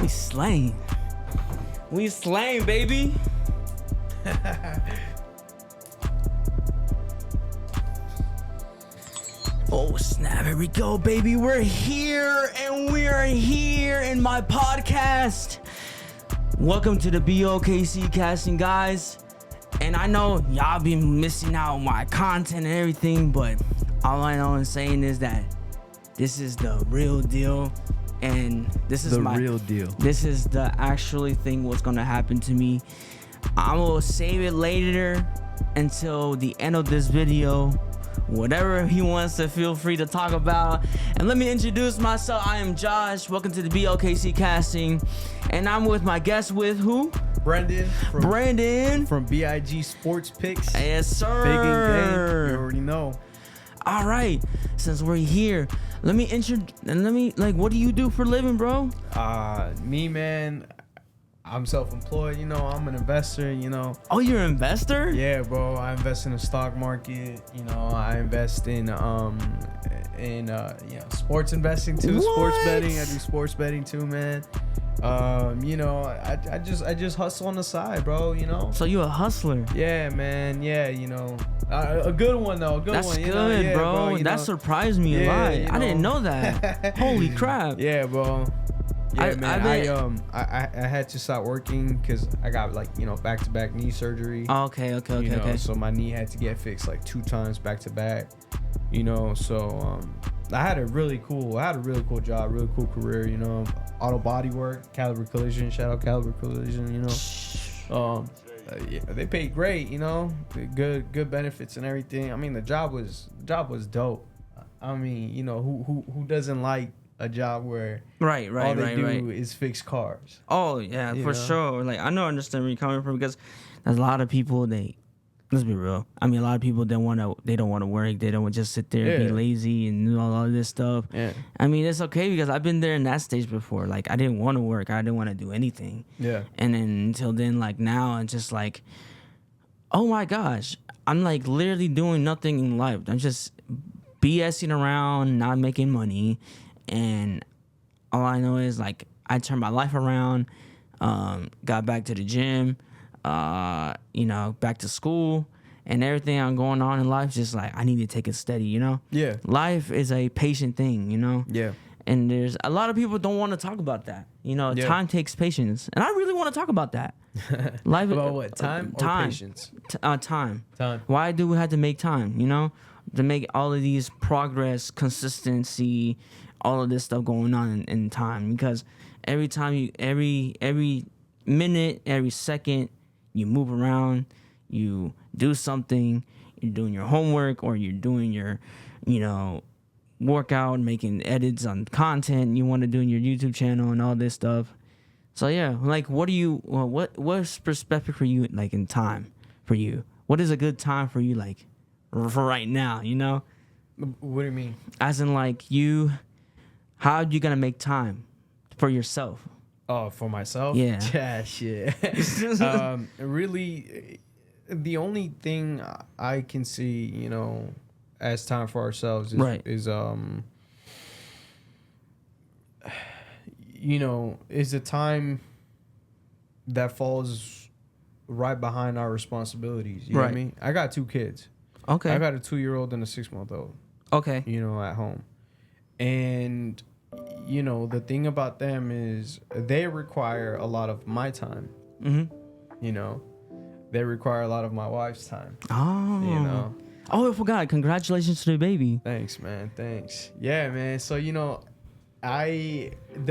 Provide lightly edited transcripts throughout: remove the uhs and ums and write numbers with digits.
we slaying. We slaying, baby. Oh snap, here we go, baby. We're here and we are here in my podcast. Welcome to the BOKCCasting, guys. And I know y'all been missing out on my content and everything, but all I know and saying is that this is the real deal. And this is the real deal. This is the actually thing what's gonna happen to me. I'm gonna save it later until the end of this video. Whatever he wants to feel free to talk about. And let me introduce myself. I am Josh. Welcome to the BOKCCasting. And I'm with my guest with who? Brandon. From BIG Sports Picks. Yes, sir. Big and game. You already know. All right. Since we're here, let me what do you do for a living, bro? Me, man. I'm self-employed, I'm an investor, Oh, you're an investor? Yeah, bro. I invest in the stock market, I invest in sports investing too, What? sports betting. I do sports betting too, man. I just hustle on the side, bro, So you a hustler? Yeah, man. Yeah, a good one though. That's good, good, Yeah, bro. That surprised me a lot. I didn't know that. Holy crap. Yeah, bro. Yeah, man. I had to stop working because I got back-to-back knee surgery. Okay. So my knee had to get fixed 2 times back-to-back. So I had a really cool job, really cool career. Auto body work, Caliber Collision. Shout out Caliber Collision. Yeah, they paid great. Good benefits and everything. I mean, the job was dope. I mean, who doesn't like a job where all they do is fix cars? Oh yeah, for sure. I understand where you're coming from, because there's a lot of people, let's be real. I mean, a lot of people they don't want to work. They don't just sit there and be lazy and do all this stuff. Yeah. I mean, it's okay because I've been there in that stage before. I didn't want to work. I didn't want to do anything. Yeah. And then until then, now, it's just oh my gosh, I'm literally doing nothing in life. I'm just BSing around, not making money. And all I know is I turned my life around, got back to the gym, back to school, and everything I'm going on in life. Just I need to take it steady, Yeah. Life is a patient thing, Yeah. And there's a lot of people don't want to talk about that. Time takes patience, and I really want to talk about that. Life about what? Time or patience? Time. Why do we have to make time? To make all of these progress, consistency, all of this stuff going on in time, because every time every minute, every second you move around, you do something, you're doing your homework or you're doing your, workout, making edits on content you want to do in your YouTube channel and all this stuff. So yeah, what's perspective for you in time for you? What is a good time for you for right now, What do you mean? As in how are you gonna make time for yourself? Oh, for myself? Yeah. Yeah, shit. Really, the only thing I can see, as time for ourselves is a time that falls right behind our responsibilities. You know what I mean? I got 2 kids. Okay. I got a 2-year-old and a 6-month-old. Okay. At home. And the thing about them is they require a lot of my time. Mm-hmm. They require a lot of my wife's time. Oh. Oh, I forgot. Congratulations to the baby. Thanks, man. Thanks. Yeah, man. So, the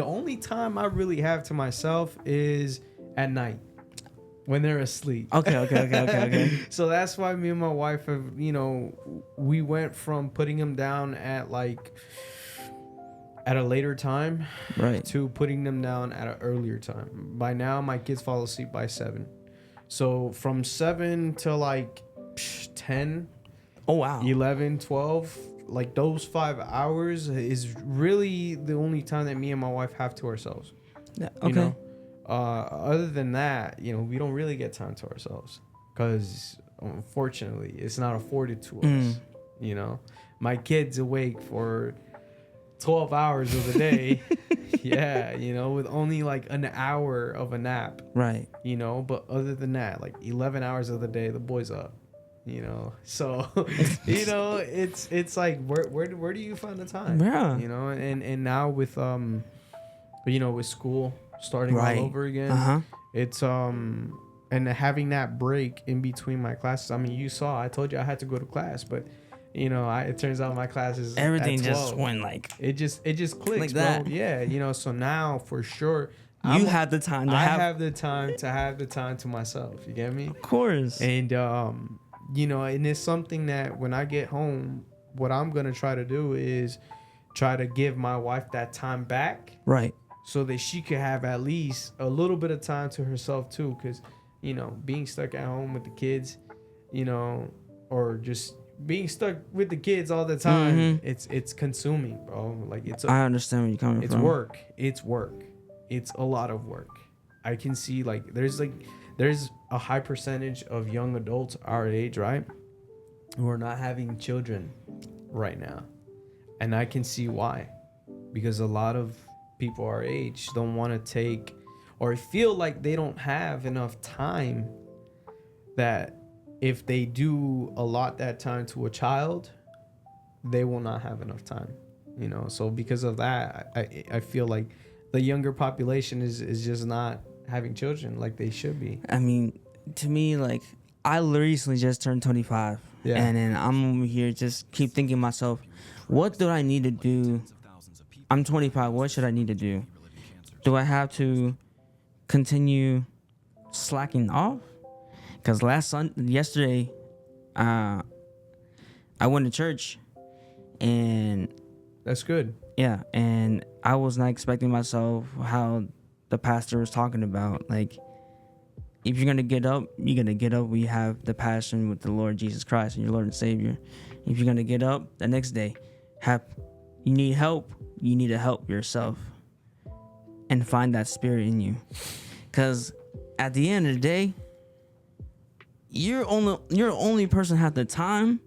only time I really have to myself is at night when they're asleep. Okay. So that's why me and my wife have, we went from putting them down at at a later time, right, to putting them down at an earlier time. By now, my kids fall asleep by 7. So from 7 to 10, oh wow, 11, 12, those 5 hours is really the only time that me and my wife have to ourselves. Yeah, okay. Other than that, we don't really get time to ourselves because unfortunately it's not afforded to us. My kid's awake for 12 hours of the day. Yeah, you know, with only like an hour of a nap. Right. You know, but other than that, like 11 hours of the day, the boy's up. You know, so you know, it's like where do you find the time? Yeah. You know, and now with you know, with school starting right. all over again, it's and having that break in between my classes. I mean, you saw, I told you I had to go to class, but you know, it turns out my classes everything just went like it just clicks, like bro. that. Yeah, you know, so now for sure you have the time to I have the time to have the time to myself. You get me? Of course. And you know, and it's something that when I get home, what I'm gonna try to do is try to give my wife that time back, right? So that she could have at least a little bit of time to herself too, because you know, being stuck at home with the kids, you know, or just being stuck with the kids all the time, it's consuming, bro. Like I understand where you're coming from. It's work. It's a lot of work. I can see there's a high percentage of young adults our age, right, who are not having children right now. And I can see why. Because a lot of people our age don't want to take or feel like they don't have enough time, that if they do allot that time to a child, they will not have enough time. You know, so because of that, I feel like the younger population is just not having children like they should be. I mean, to me, like, I recently just turned 25. Yeah. And then I'm over here just keep thinking to myself, what do I need to do? I'm 25. What should I need to do? Do I have to continue slacking off? Because yesterday, I went to church, and that's good. Yeah, and I was not expecting myself how the pastor was talking about. Like, if you're gonna get up, you're gonna get up. We have the passion with the Lord Jesus Christ and your Lord and Savior. If you're gonna get up the next day, you need help. You need to help yourself and find that spirit in you. Because at the end of the day, you're only person have the time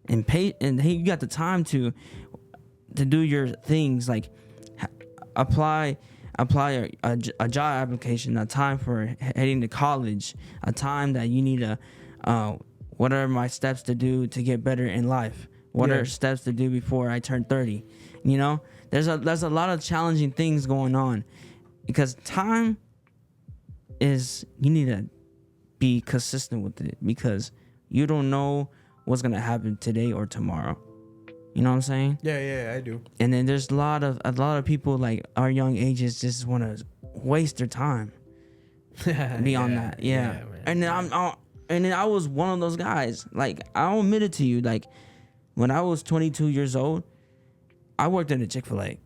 and pay, and you got the time to do your things, like apply a job application, a time for heading to college, a time that you need to what are my steps to do to get better in life, what are steps to do before I turn 30. You know, there's a lot of challenging things going on, because time is, you need to be consistent with it, because you don't know what's gonna happen today or tomorrow. You know what I'm saying? Yeah, I do. And then there's a lot of people like our young ages just want to waste their time. Beyond that, yeah. And then I was one of those guys. Like, I'll admit it to you. Like, when I was 22 years old, I worked at a Chick-fil-A.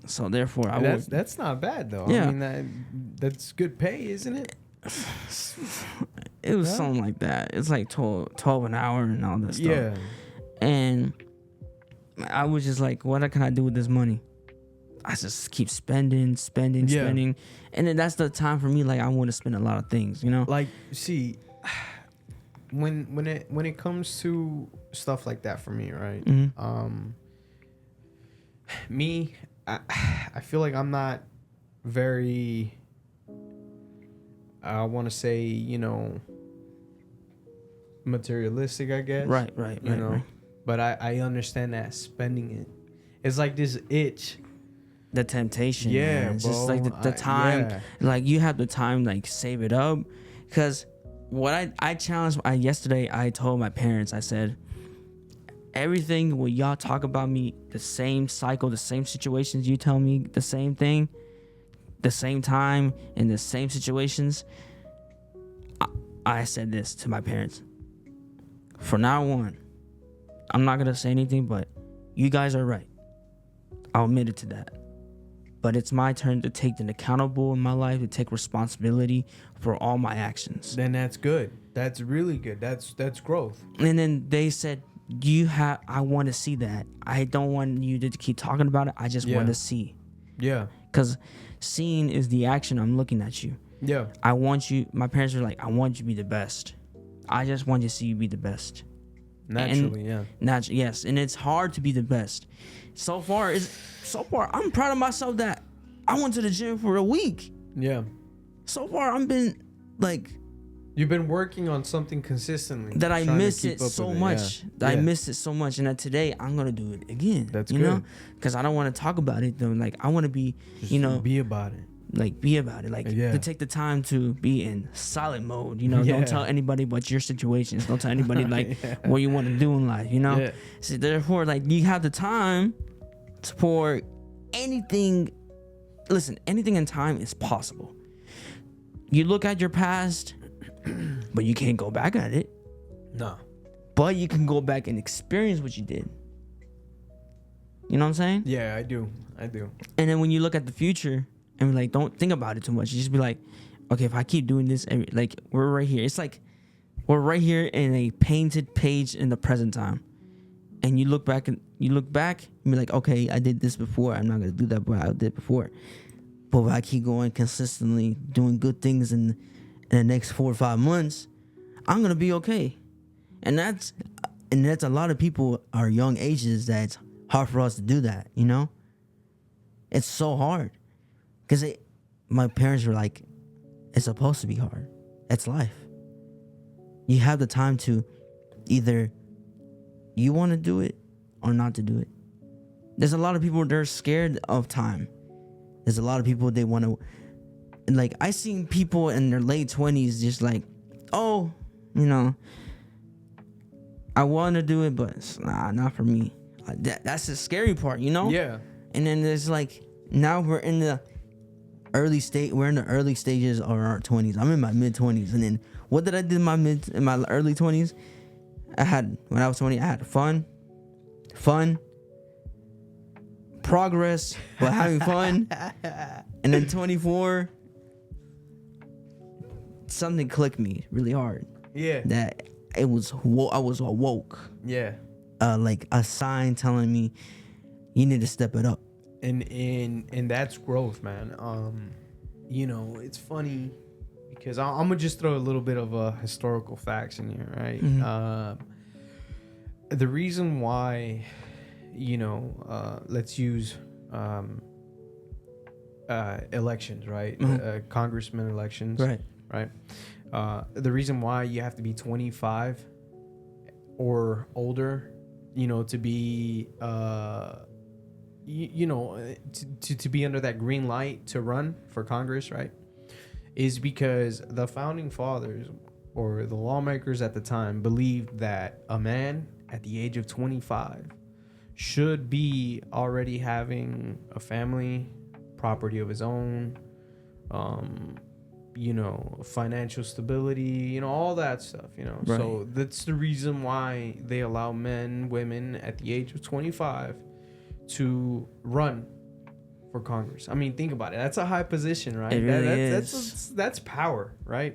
So therefore, that's not bad though. Yeah. I mean, that's good pay, isn't it? It was something like that. It's like 12 an hour and all that stuff. Yeah. And I was just like, what can I do with this money? I just keep spending. And then that's the time for me, like, I want to spend a lot of things, you know? Like, see, when it comes to stuff like that for me, right? Mm-hmm. I feel like I'm not very, I want to say, you know, materialistic, I guess. Right. You know? Right. But I understand that spending it, it's like this itch. The temptation. Yeah, man. It's bro. just like the time. Like, you have the time, like, save it up. Because what I challenged, yesterday, I told my parents, I said, everything what y'all talk about me, the same cycle, the same situations, you tell me the same thing, the same time, in the same situations. I said this to my parents. From now on, I'm not going to say anything, but you guys are right. I'll admit it to that. But it's my turn to take the accountable in my life, to take responsibility for all my actions. Then that's good. That's really good. That's growth. And then they said, I want to see that. I don't want you to keep talking about it. I just want to see. Yeah. Because seeing is the action. I'm looking at you. Yeah. My parents were like, I want you to be the best. I just want to see you be the best. Naturally, Yes, and it's hard to be the best. So far, I'm proud of myself that I went to the gym for a week. Yeah. So far, I've been like. You've been working on something consistently. That I miss it so much. I miss it so much, and that today I'm gonna do it again. That's you good. know, because I don't want to talk about it though. Like I want to be, just be about it. Like be about it. Like to take the time to be in silent mode. You know, don't tell anybody about your situations. Don't tell anybody like what you want to do in life. You know. So therefore, like you have the time for anything. Listen, anything in time is possible. You look at your past. But you can't go back at it. No. But you can go back and experience what you did. You know what I'm saying? Yeah, I do. And then when you look at the future and like, don't think about it too much. You just be like, okay, if I keep doing this, like we're right here. It's like we're right here in a painted page in the present time. And you look back and be like, okay, I did this before. I'm not gonna do that, but I did before. But if I keep going consistently doing good things in the next 4 or 5 months, I'm gonna be okay. And that's a lot of people our young ages that's hard for us to do that, you know? It's so hard. Cause my parents were like, it's supposed to be hard. It's life. You have the time to either you wanna do it or not to do it. There's a lot of people, they're scared of time. There's a lot of people, they wanna. And like I seen people in their late 20s just like, oh, you know, I want to do it, but not for me. That's the scary part, you know? Yeah. And then there's like, now we're in the early stages of our 20s. I'm in my mid 20s, and then what did I do in my early 20s? When I was 20, I had fun, progress, but having fun, and then 24. Something clicked me really hard. Yeah. That I was awoke. Yeah. Like a sign telling me you need to step it up. And that's growth, man. You know, it's funny because I'm gonna just throw a little bit of historical facts in here, right? Mm-hmm. The reason why, you know, let's use elections, right? Mm-hmm. Congressman elections, Right. The reason why you have to be 25 or older, you know, to be you know, to be under that green light to run for Congress, right, is because the founding fathers or the lawmakers at the time believed that a man at the age of 25 should be already having a family, property of his own, you know, financial stability, you know, all that stuff, you know. Right. So that's the reason why they allow men, women at the age of 25 to run for Congress. I mean, think about it. That's a high position, right? It really is. That's power, right?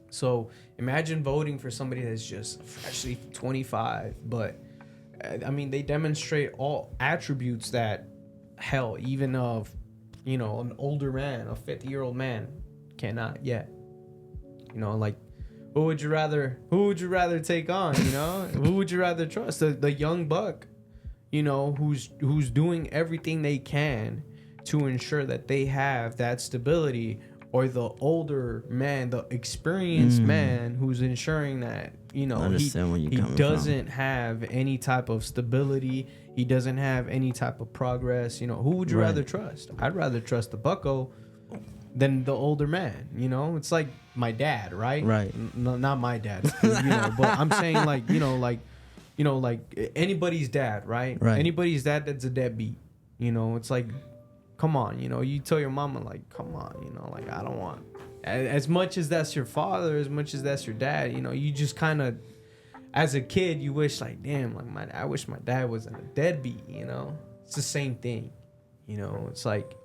So imagine voting for somebody that's just freshly 25, but I mean, they demonstrate all attributes that, hell, even of, you know, an older man, a 50-year-old man cannot yet. You know, like, who would you rather take on, you know? Who would you rather trust? The young buck, you know, who's doing everything they can to ensure that they have that stability, or the older man, the experienced man who's ensuring that, you know, he doesn't have any type of stability, he doesn't have any type of progress. You know, who would you rather trust? I'd rather trust the bucko than the older man. You know, it's like my dad, right? Right. Not my dad, you know, but I'm saying like, you know, like anybody's dad, right? Right. Anybody's dad that's a deadbeat. You know, it's like, come on, you know, you tell your mama, like, come on, you know, like, I don't want, as much as that's your father, as much as that's your dad, you know, you just kind of, as a kid, you wish, like, damn, like, I wish my dad wasn't a deadbeat, you know? It's the same thing, you know? It's like,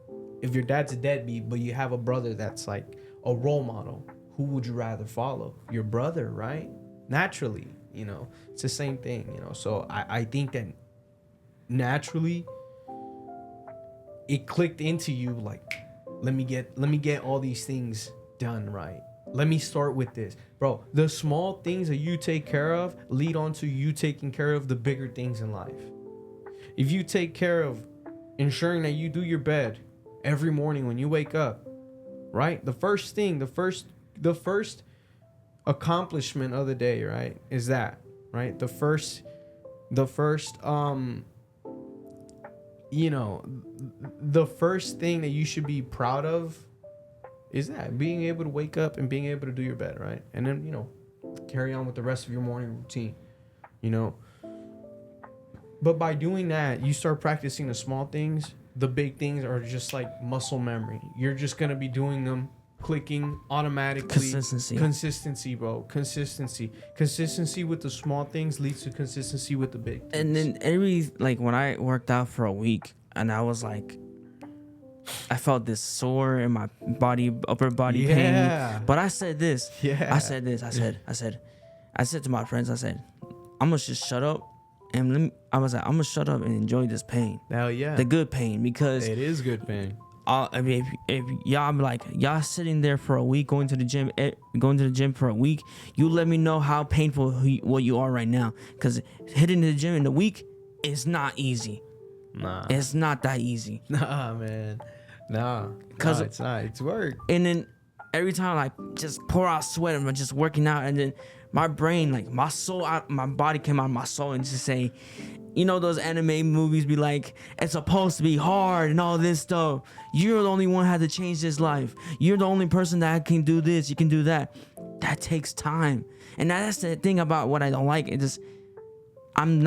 if your dad's a deadbeat, but you have a brother that's, like, a role model, who would you rather follow? Your brother, right? Naturally, you know? It's the same thing, you know? So I think that naturally, it clicked into you, like, let me get all these things done right. let me start with this, bro. The small things that you take care of lead on to you taking care of the bigger things in life. If you take care of ensuring that you do your bed every morning when you wake up, right? The first accomplishment of the day, right, is that, right? The first thing that you should be proud of is that being able to wake up and being able to do your bed, right? And then, carry on with the rest of your morning routine, But by doing that, you start practicing the small things. The big things are just like muscle memory. You're just going to be doing them, clicking automatically. Consistency, bro. Consistency with the small things leads to consistency with the big things. And then when I worked out for a week and I was like, I felt this sore in my upper body pain. But I said this. I said to my friends, I said, I'm gonna just shut up and I'm gonna shut up and enjoy this pain. Hell yeah. The good pain, because it is good pain. I mean, if y'all be like, y'all sitting there for a week, going to the gym for a week, you let me know how painful what you are right now. Because hitting the gym in a week is not easy. Nah. It's not that easy. Nah, man. Nah. Because it's not. It's work. And then every time I just pour out sweat and I'm just working out, and then my brain, like my soul, my body came out of my soul and just say, those anime movies be like, it's supposed to be hard and all this stuff. You're the only one who had to change this life. You're the only person that can do this. You can do that. That takes time. And that's the thing about what I don't like. It just, I'm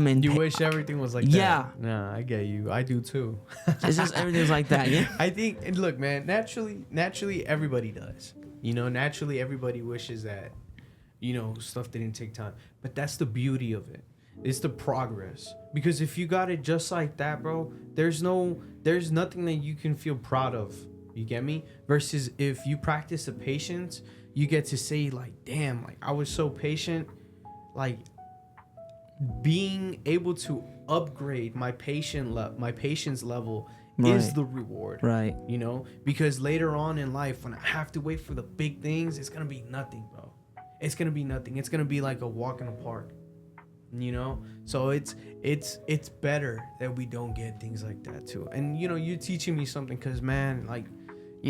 in. You wish everything was like that. Yeah. Nah, I get you. I do too. It's just everything's like that. Yeah. I think, and look, man, naturally everybody does. Naturally everybody wishes that, stuff didn't take time. But that's the beauty of it. It's the progress. Because if you got it just like that, bro, there's nothing that you can feel proud of. You get me? Versus if you practice the patience, you get to say like, damn, like I was so patient. Like being able to upgrade my patience level is the reward. Right. Because later on in life, when I have to wait for the big things, it's going to be nothing, bro. It's going to be nothing. It's going to be like a walk in the park. So it's better that we don't get things like that too. And you're teaching me something, because man, like,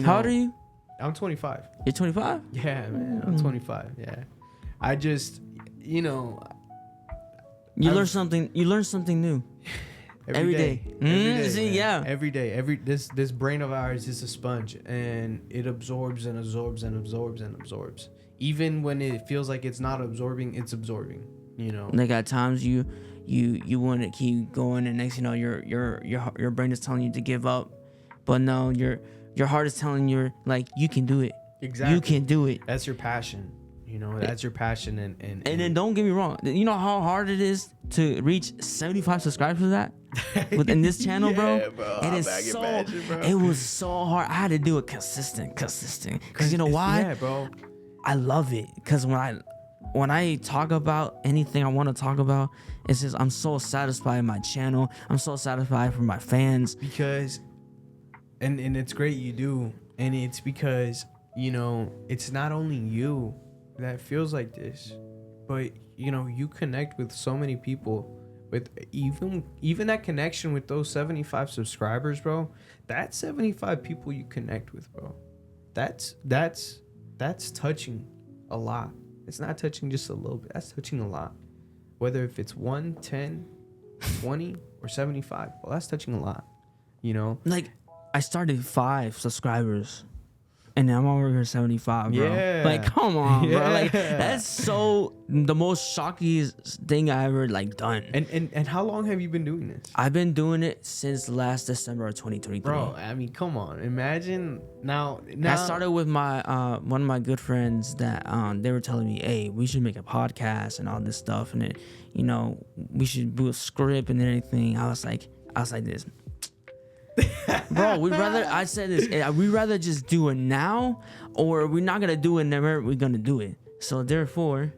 how old are you? I'm 25. You're 25? Yeah, man, I'm 25. Yeah, I just you learn something new every day. Every day. This brain of ours is a sponge, and it absorbs and absorbs and absorbs and absorbs. Even when it feels like it's not absorbing, it's absorbing. Like at times you want to keep going, and next your brain is telling you to give up, but no, your heart is telling you like you can do it. Exactly. You can do it. That's your passion. That's your passion. And then don't get me wrong. You know how hard it is to reach 75 subscribers for that within this channel, bro? It is it was so hard. I had to do it consistent. Because you know why? Yeah, bro. I love it. Because when I talk about anything I want to talk about, it's just I'm so satisfied in my channel. I'm so satisfied for my fans. Because, and it's great you do. And it's because, it's not only you that feels like this, but, you connect with so many people. With even that connection with those 75 subscribers, bro. That's 75 people you connect with, bro. That's touching a lot. It's not touching just a little bit. That's touching a lot. Whether if it's 1, 10, 20, or 75. Well, that's touching a lot. Like, I started 5 subscribers, and now I'm over here 75, bro. Yeah. Like, come on, bro. Like, that's so the most shocking thing I ever done. And how long have you been doing this? I've been doing it since last December of 2023. Bro, I mean, come on. Imagine now. I started with my one of my good friends that they were telling me, hey, we should make a podcast and all this stuff, and we should do a script and everything. I was like this. Bro, we'd rather just do it now, or we're not gonna do it, never we're gonna do it. So therefore,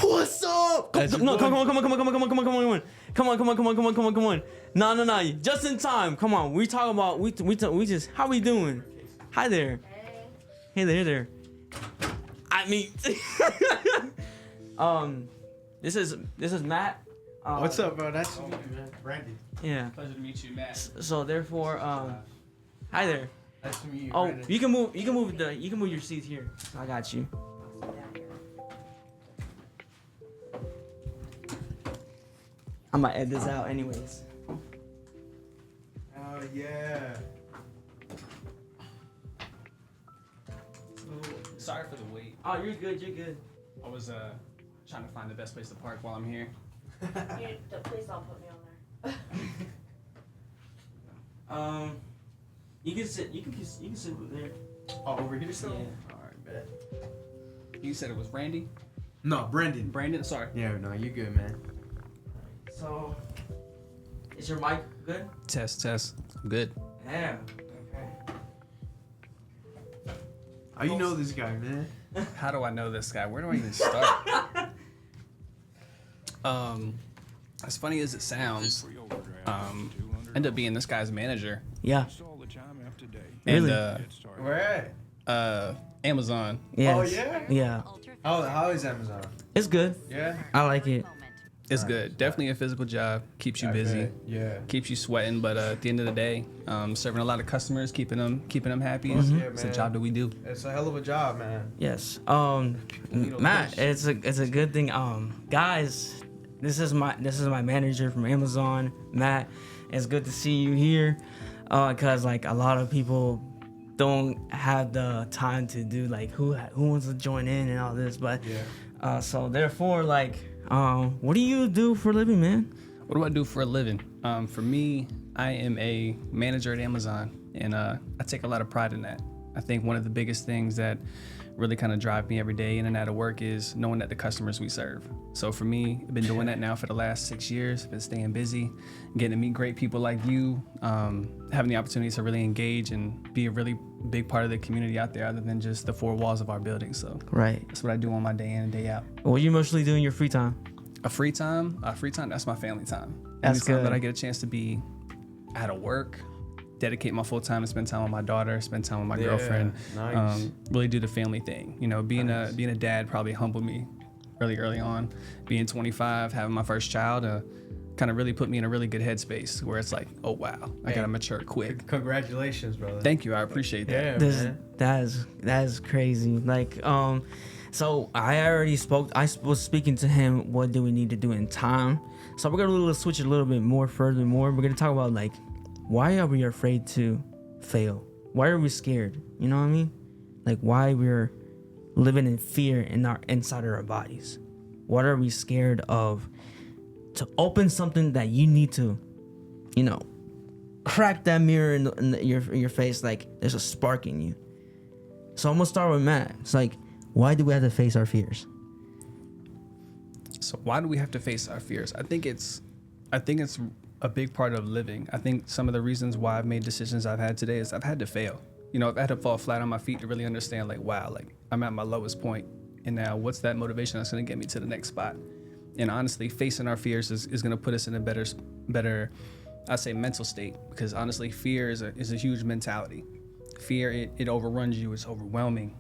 what's up? Come on. Come on. No. Just in time. Come on. We talking about we just how we doing? Hi there. Hey there. I mean, this is Matt. What's up, bro? Nice to meet you, man. Brandon. Yeah. Pleasure to meet you, Matt. So therefore, hi there. Nice to meet you. Oh, Brandon. you can move your seat here. I got you. I'm gonna edit this out anyways. Oh yeah. Sorry for the wait. Oh, you're good. I was trying to find the best place to park while I'm here. Please don't put me on there. You can sit over there. Oh, over here, so. Yeah. All right, bet. You said it was Randy? No, Brandon. Brandon? Sorry. Yeah, no, you good, man. So, is your mic good? Test. Good. Yeah. Okay. How you know this guy, man? How do I know this guy? Where do I even start? As funny as it sounds, end up being this guy's manager. Yeah. And Really? Where at? Amazon. Yes. Oh, yeah? Yeah. How is Amazon? It's good. Yeah. I like it. It's good. Definitely a physical job. Keeps you busy. bet. Yeah. Keeps you sweating, but at the end of the day, serving a lot of customers, keeping them happy. Yeah, It's a man. job that we do. It's a hell of a job, man. Yes. Matt, it's a good thing. Guys, this is my manager from Amazon, Matt. It's good to see you here. Cause like a lot of people don't have the time to do like who wants to join in and all this, but Yeah. so therefore like what do you do for a living, man? What do I do for a living? For me, I am a manager at Amazon, and I take a lot of pride in that. I think one of the biggest things that really kind of drive me every day in and out of work is knowing that the customers we serve. So for me, I've been doing that now for the last 6 years. Been staying busy, getting to meet great people like you, having the opportunity to really engage and be a really big part of the community out there other than just the four walls of our building. So Right. that's what I do on my day in and day out. What do you mostly do in your free time? Free time, that's my family time. That's Anytime good. that I get a chance to be out of work, dedicate my full time to spend time with my daughter, spend time with my girlfriend, nice. really do the family thing. You know, being a dad probably humbled me really early on. Being 25, having my first child, kind of really put me in a really good headspace where it's like, oh wow, I gotta mature quick. Congratulations, brother. Thank you, I appreciate that. Yeah, man. That is crazy. Like so I was speaking to him. What do we need to do in time? So we're gonna switch it a little bit more. We're gonna talk about like why are we afraid to fail? Why are we scared? You know what I mean? Like why we're living in fear inside of our bodies. What are we scared of? To open something that you need to, crack that mirror in your face like there's a spark in you. So I'm gonna start with Matt. It's like, why do we have to face our fears? So why do we have to face our fears? I think it's a big part of living. I think some of the reasons why I've made decisions I've had today is I've had to fail. I've had to fall flat on my feet to really understand like, wow, like I'm at my lowest point, and now what's that motivation that's gonna get me to the next spot? And honestly, facing our fears is gonna put us in a better, I'd say, mental state, because honestly, fear is a huge mentality. Fear, it overruns you, it's overwhelming.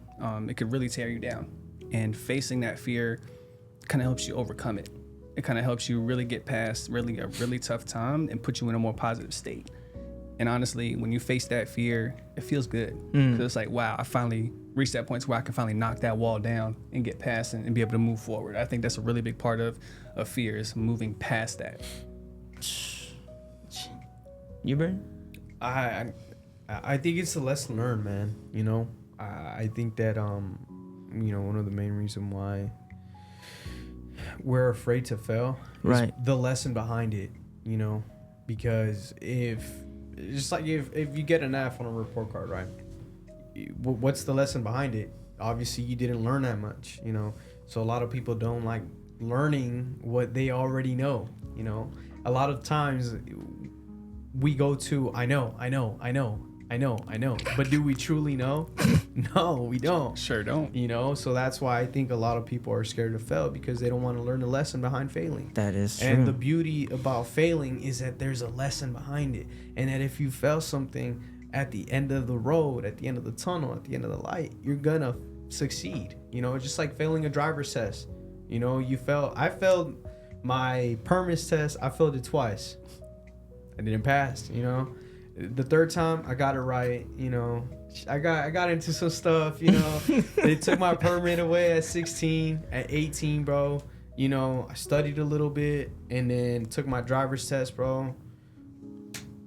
It could really tear you down. And facing that fear kind of helps you overcome it. It kind of helps you really get past a really tough time and put you in a more positive state. And honestly, when you face that fear, it feels good. Because it's like, wow, I finally reached that point where I can finally knock that wall down and get past it and be able to move forward. I think that's a really big part of fear, is moving past that. You, Brandon? I think it's a lesson learned, man. I think that one of the main reasons why we're afraid to fail is the lesson behind it. Because if you get an F on a report card, right? What's the lesson behind it? Obviously, you didn't learn that much. So a lot of people don't like learning what they already know. A lot of times we go to I know, I know. But do we truly know? No, we don't. Sure don't. You know, so that's why I think a lot of people are scared to fail, because they don't want to learn the lesson behind failing. That is true. And the beauty about failing is that there's a lesson behind it. And that if you fail something at the end of the road, at the end of the tunnel, at the end of the light, you're gonna succeed. You know, just like failing a driver's test. You know, I failed my permits test. I failed it twice. I didn't pass, you know. The third time I got it right, you know. I got into some stuff, you know. They took my permit away at 16, at 18, bro. You know, I studied a little bit and then took my driver's test, bro.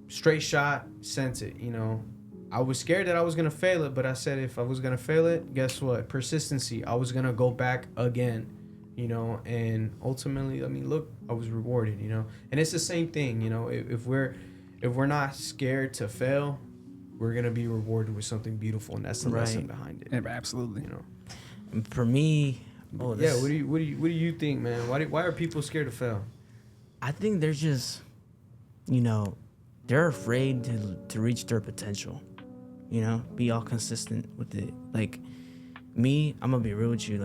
Straight shot, sent it, you know. I was scared that I was going to fail it, but I said if I was going to fail it, guess what? Persistency. I was going to go back again, you know. And ultimately, I mean, look, I was rewarded, you know. And it's the same thing, you know. If we're not scared to fail, we're gonna be rewarded with something beautiful, and that's the lesson behind it. Yeah, absolutely. You know. And for me, What do you think, man? Why are people scared to fail? I think they're just, you know, they're afraid to reach their potential. You know, be all consistent with it. Like me, I'm gonna be real with you.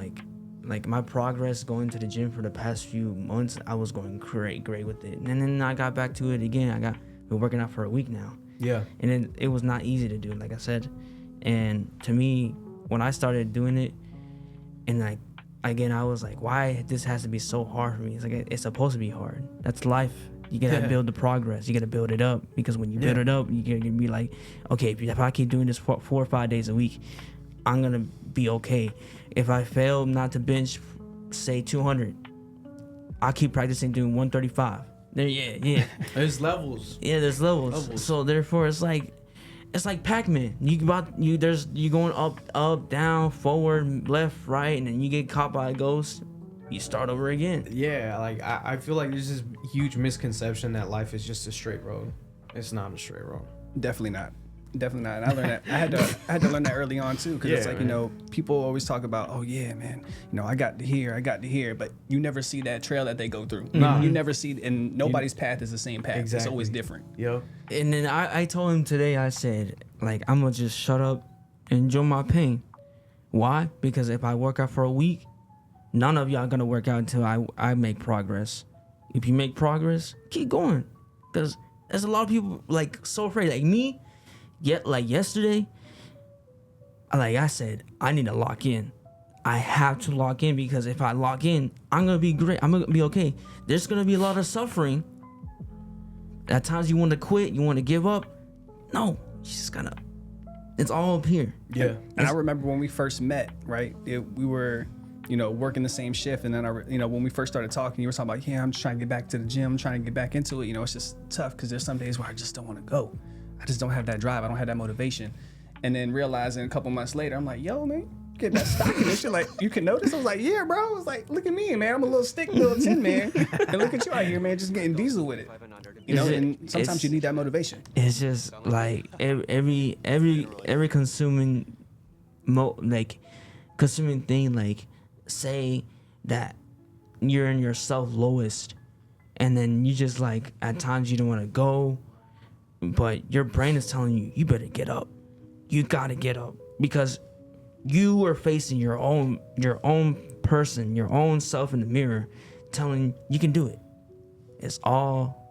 Like my progress going to the gym for the past few months, I was going great with it, and then I got back to it again. Been working out for a week now. Yeah. And it was not easy to do, like I said. And to me, when I started doing it, and like, again, I was like, why this has to be so hard for me? It's like, it's supposed to be hard. That's life. You gotta build the progress. You gotta build it up, because when you build it up, you're gonna be like, okay, if I keep doing this for 4 or 5 days a week, I'm gonna be okay. If I fail not to bench, say 200, I'll keep practicing doing 135. Yeah. There's levels. Yeah, there's levels. So therefore, it's like Pac-Man. You going up, down, forward, left, right, and then you get caught by a ghost. You start over again. Yeah, like I feel like there's this huge misconception that life is just a straight road. It's not a straight road. Definitely not. And I learned that. I had to learn that early on too, because it's like, man, you know, people always talk about, oh yeah, man, you know, I got to here, but you never see that trail that they go through. Nah. You never see, and nobody's path is the same path. Exactly. It's always different. Yep. And then I told him today, I said, like, I'm gonna just shut up and enjoy my pain. Why? Because if I work out for a week, none of y'all gonna work out until I make progress. If you make progress, keep going. Because there's a lot of people like so afraid, like me. Yet, like yesterday, like I said, I need to lock in. I have to lock in, because if I lock in, I'm gonna be great. I'm gonna be okay. There's gonna be a lot of suffering. At times you want to quit, you want to give up. No, you just gotta. It's all up here. Yeah. And I remember when we first met, right? We were, you know, working the same shift, and then when we first started talking, you were talking about, yeah, I'm just trying to get back to the gym, trying to get back into it. You know, it's just tough because there's some days where I just don't want to go. I just don't have that drive. I don't have that motivation. And then realizing a couple months later, I'm like, yo, man, get that stock in this shit. Like, you can notice. I was like, yeah, bro. I was like, look at me, man. I'm a little tin man. And look at you out here, man, just getting diesel with it. You know, and sometimes you need that motivation. It's just like every consuming consuming thing, like, say that you're in your self lowest, and then you just like at times you don't want to go, but your brain is telling you, you better get up. You gotta get up, because you are facing your own person, your own self in the mirror, telling you can do it. It's all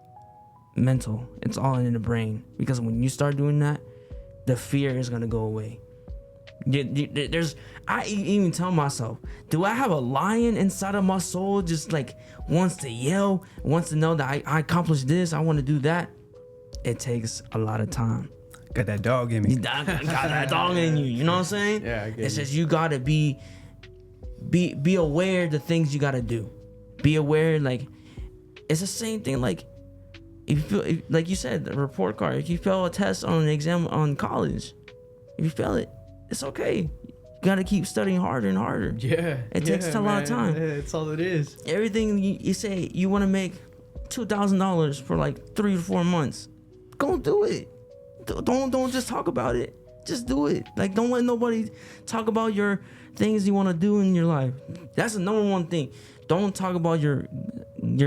mental. It's all in the brain, because when you start doing that, the fear is gonna go away. I even tell myself, do I have a lion inside of my soul just like wants to yell, wants to know that I accomplished this, I want to do that? It takes a lot of time. Got that dog in me. Got that dog in you. You know what I'm saying? Yeah, I get it's you. just you gotta be aware of the things you gotta do. Be aware, like it's the same thing. Like if like you said, the report card. If you fail a test on an exam on college, if you fail it, it's okay. You gotta keep studying harder and harder. Yeah. It takes a lot of time. Yeah, that's all it is. Everything you say you want to make $2,000 for like 3 to 4 months, go do it. Don't just talk about it. Just do it. Like, don't let nobody talk about your things you want to do in your life. That's the number one thing. Don't talk about your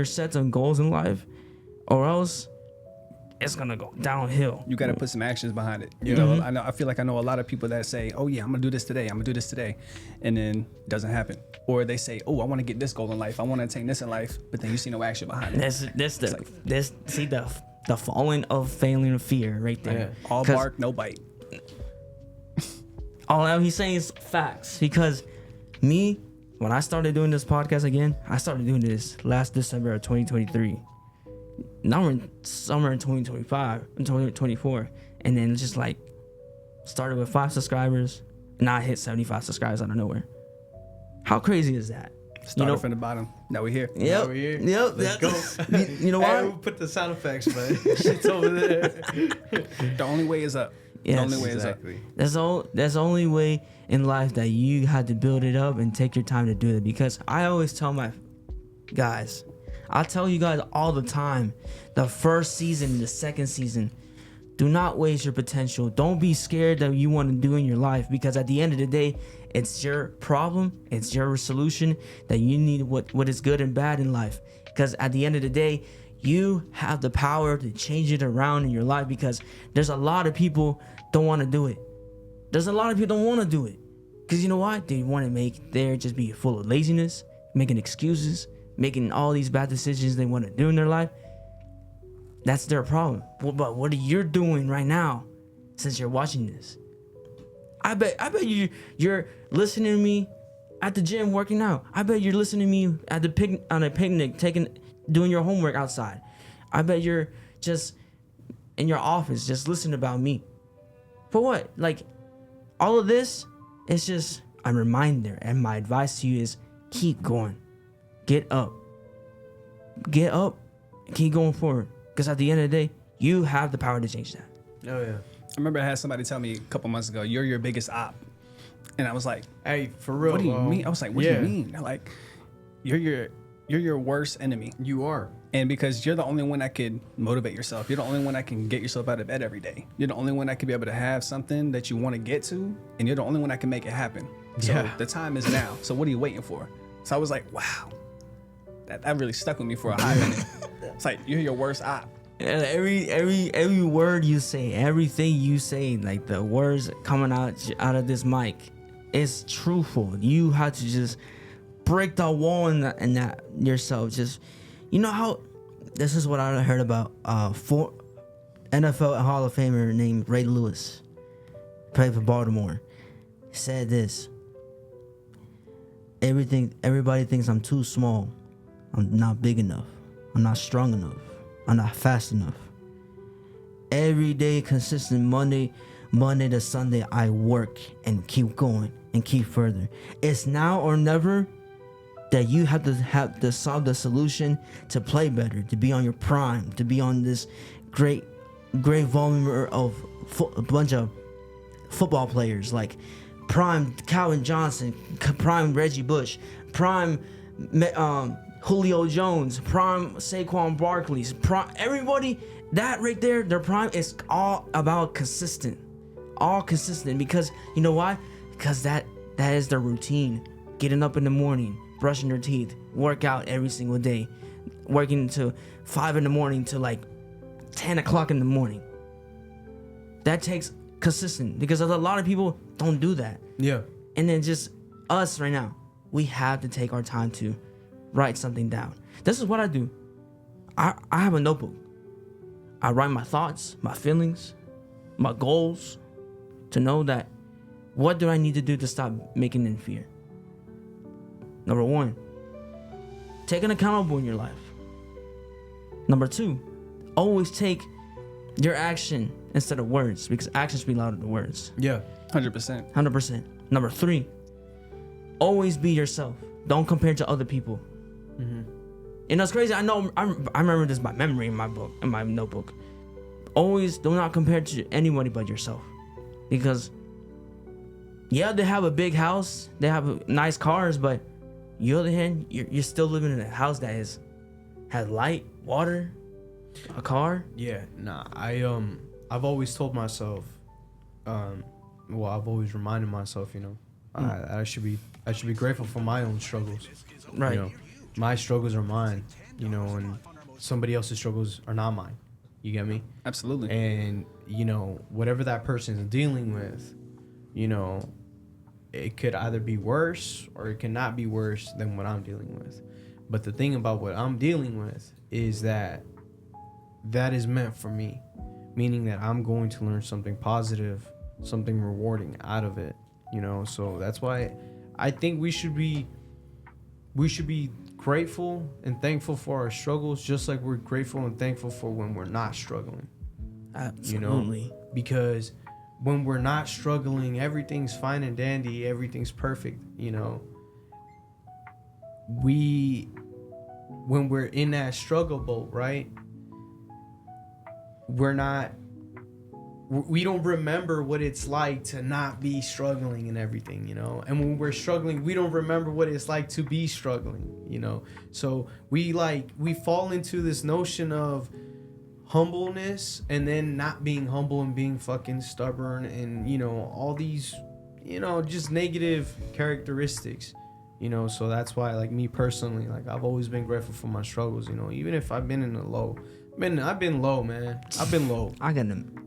sets and goals in life, or else it's gonna go downhill. You got to put some actions behind it. You Mm-hmm. know, I feel like I know a lot of people that say, "Oh yeah, I'm gonna do this today. I'm gonna do this today," and then it doesn't happen. Or they say, "Oh, I want to get this goal in life. I want to attain this in life," but then you see no action behind it. See the falling of failing of fear right there. Yeah. All 'Cause bark, no bite. all he's saying is facts. Because me, when I started doing this podcast again, I started doing this last December of 2023. Now we're in summer in 2025 and 2024, and then just like started with 5 subscribers, and now I hit 75 subscribers out of nowhere. How crazy is that? Started from the bottom. Now we're here. Yep. Over here. Yep. Let's go. You know Hey, why? we'll put the sound effects, but shit's over there. The only way is up. Yes, the only way exactly. That's the only way in life that you had to build it up and take your time to do it. Because I always tell my guys, I tell you guys all the time, the first season, the second season, do not waste your potential. Don't be scared that you want to do in your life, because at the end of the day, it's your problem, it's your solution, that you need what is good and bad in life. Because at the end of the day, you have the power to change it around in your life, because there's a lot of people don't want to do it. There's a lot of people don't want to do it. Because you know what? They want to just be full of laziness, making excuses, making all these bad decisions they want to do in their life. That's their problem. But what you're doing right now, since you're watching this, I bet you're listening to me at the gym working out. I bet you're listening to me at on a picnic, doing your homework outside. I bet you're just in your office just listening about me. For what? Like, all of this is just a reminder, and my advice to you is keep going. Get up, and keep going forward. Because at the end of the day, you have the power to change that. Oh yeah. I remember I had somebody tell me a couple months ago, "You're your biggest op," and I was like, Hey, for real. "What do you mean?" I was like, "What do yeah. you mean?" They're like, "You're your worst enemy." You are. And because you're the only one that could motivate yourself, you're the only one that can get yourself out of bed every day. You're the only one that could be able to have something that you want to get to, and you're the only one that can make it happen. So Yeah. the time is now. So what are you waiting for? So I was like, wow, that really stuck with me for a hot minute. It's like, you're your worst op. And every word you say, everything you say, like the words coming out of this mic, is truthful. You have to just break the wall in that yourself. Just, you know how, this is what I heard about for NFL Hall of Famer named Ray Lewis, played for Baltimore. He said this: everybody thinks I'm too small. I'm not big enough. I'm not strong enough. I'm not fast enough. Every day, consistent, Monday to Sunday, I work and keep going and keep further. It's now or never that you have to solve the solution to play better, to be on your prime, to be on this great volume of a bunch of football players like prime Calvin Johnson, prime Reggie Bush, prime Julio Jones, prime Saquon Barkley's, prime everybody. That right there, their prime is all about consistent, because you know why? Because that is their routine. Getting up in the morning, brushing their teeth, work out every single day, working to 5 a.m. to like 10 o'clock in the morning. That takes consistent, because a lot of people don't do that. Yeah. And then just us right now, we have to take our time to write something down. This is what I do. I have a notebook. I write my thoughts, my feelings, my goals, to know that what do I need to do to stop making in fear. Number 1, take an accountable in your life. Number 2, always take your action instead of words, because actions speak louder than words. Yeah. 100%. 100%. Number 3, always be yourself. Don't compare to other people. Mm-hmm. And that's crazy. I know. I remember this by memory in my notebook. Always do not compare to anybody but yourself, because yeah, they have a big house, they have nice cars, but on the other hand, you're still living in a house that has light, water, a car. Yeah. Nah. I've always told myself, I've always reminded myself, I should be grateful for my own struggles. Right. My struggles are mine, and somebody else's struggles are not mine. You get me? Absolutely. And, you know, whatever that person is dealing with, you know, it could either be worse or it cannot be worse than what I'm dealing with. But the thing about what I'm dealing with is that is meant for me, meaning that I'm going to learn something positive, something rewarding out of it, you know. So that's why I think we should be grateful and thankful for our struggles, just like we're grateful and thankful for when we're not struggling. Absolutely. You know, because when we're not struggling, everything's fine and dandy, everything's perfect, you know. When we're in that struggle boat, right, we don't remember what it's like to not be struggling and everything, you know. And when we're struggling, we don't remember what it's like to be struggling, you know. So we fall into this notion of humbleness and then not being humble and being fucking stubborn and, you know, all these, you know, just negative characteristics, you know. So that's why, like, me personally, like, I've always been grateful for my struggles, you know, even if I've been in the low. I've been low, man. I've been low. I got them.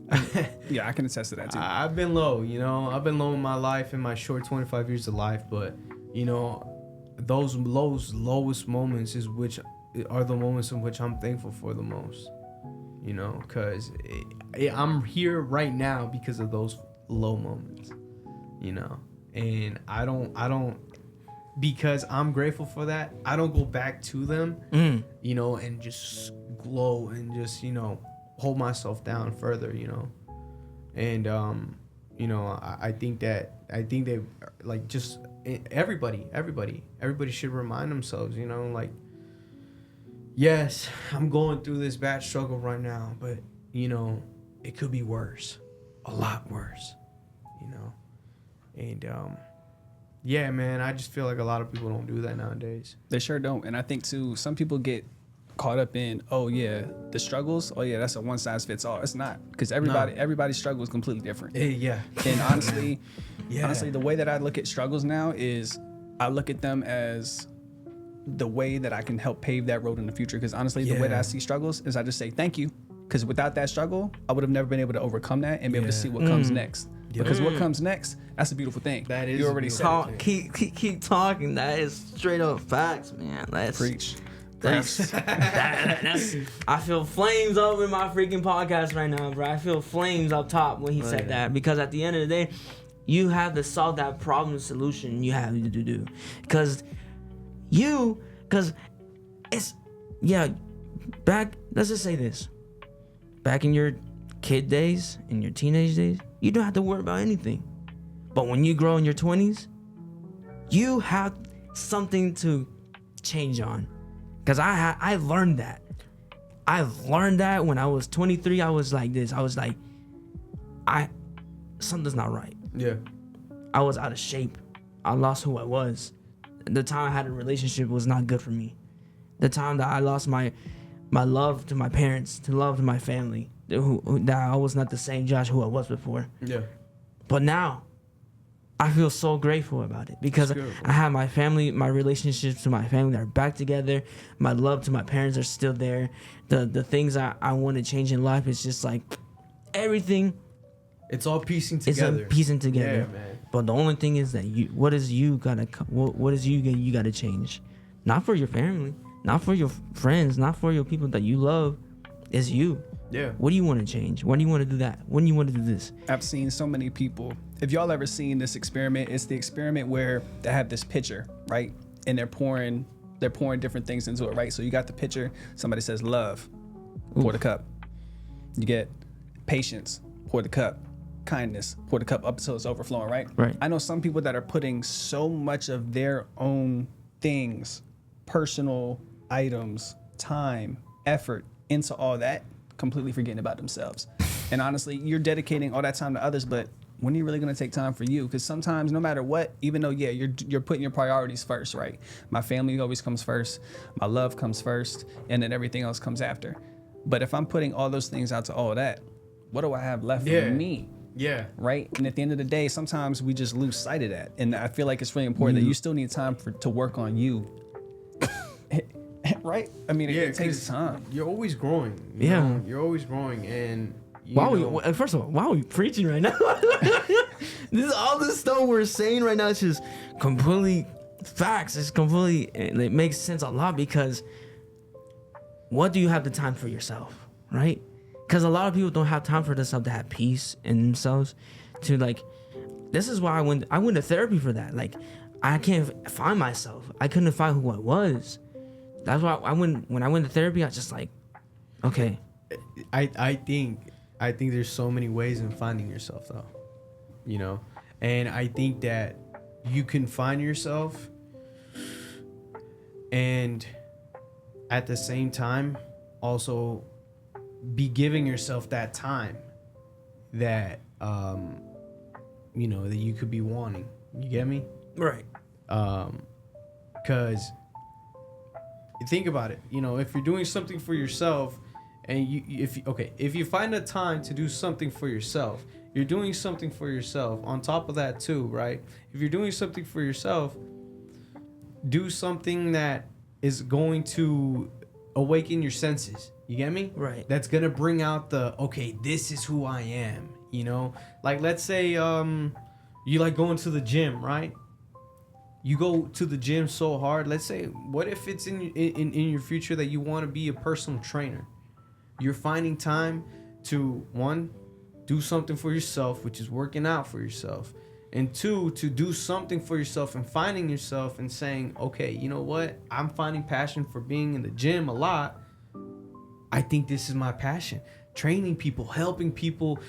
Yeah, I can attest to that too. I've been low, you know. I've been low in my life, in my short 25 years of life, but, you know, those lowest moments are the moments in which I'm thankful for the most, you know, because I'm here right now because of those low moments, you know. And I don't because I'm grateful for that, I don't go back to them, you know, and just glow and just, you know, hold myself down further, you know. And you know, I think that like, just everybody should remind themselves, you know, like, yes, I'm going through this bad struggle right now, but, you know, it could be worse, a lot worse, you know. And yeah, man, I just feel like a lot of people don't do that nowadays. They sure don't. And I think too, some people get caught up in, oh yeah, the struggles, oh yeah, that's a one size fits all. It's not, because everybody's struggle is completely different. Yeah. And honestly, the way that I look at struggles now is I look at them as the way that I can help pave that road in the future. Because honestly, the way that I see struggles is I just say thank you, because without that struggle, I would have never been able to overcome that and be able to see what comes next. Because what comes next, that's a beautiful thing. That is. You already said it. Keep talking. That is straight up facts, man. That's Preach. That's, that's I feel flames up in my freaking podcast right now, bro. I feel flames up top when he said that, because at the end of the day, you have to solve that problem solution you have to do. Because it's, let's just say this. Back in your kid days, in your teenage days, you don't have to worry about anything. But when you grow in your 20s, you have something to change on. Because I learned that. I learned that when I was 23. I was like this. I was like, something's not right. Yeah. I was out of shape. I lost who I was. The time I had a relationship was not good for me. The time that I lost my love to my parents, to love to my family, that I was not the same Josh who I was before. Yeah. But now, I feel so grateful about it, because I have my family, my relationships to my family are back together. My love to my parents are still there. The things I want to change in life, is just like everything. It's all piecing together. It's piecing together. Yeah, man. But the only thing is that what is you gotta change, not for your family, not for your friends, not for your people that you love. It's you. Yeah. What do you want to change? When do you want to do that? When do you want to do this? I've seen so many people. If y'all ever seen this experiment, it's the experiment where they have this pitcher, right? And they're pouring different things into it, right? So you got the pitcher. Somebody says love, pour the cup. You get patience, pour the cup. Kindness, pour the cup up until it's overflowing, right? Right. I know some people that are putting so much of their own things, personal items, time, effort into all that, completely forgetting about themselves. And honestly, you're dedicating all that time to others, but when are you really going to take time for you? Because sometimes, no matter what, even though, you're putting your priorities first, right? My family always comes first. My love comes first. And then everything else comes after. But if I'm putting all those things out to all that, what do I have left for me? Yeah. Right. And at the end of the day, sometimes we just lose sight of that. And I feel like it's really important that you still need time to work on you. right? I mean, it takes time. You're always growing. You're always growing, and first of all, why are we preaching right now? All this stuff we're saying right now is just completely facts. It's completely, it makes sense a lot, because what do you have the time for yourself, right? Because a lot of people don't have time for themselves to have peace in themselves. To like, this is why I went to therapy for that. Like, I can't find myself. I couldn't find who I was. That's why when I went to therapy, I was just like, okay. I think there's so many ways in finding yourself, though, you know, and I think that you can find yourself, and at the same time also be giving yourself that time that you know, that you could be wanting. You get me? Right. Because think about it, you know, if you're doing something for yourself, and if you find a time to do something for yourself, you're doing something for yourself. On top of that too, right? If you're doing something for yourself, do something that is going to awaken your senses. You get me? Right. That's gonna bring out this is who I am. You know, like let's say you like going to the gym, right? You go to the gym so hard. Let's say, what if it's in your future that you want to be a personal trainer? You're finding time to, one, do something for yourself, which is working out for yourself, and two, to do something for yourself and finding yourself and saying, okay, you know what? I'm finding passion for being in the gym a lot. I think this is my passion. Training people, helping people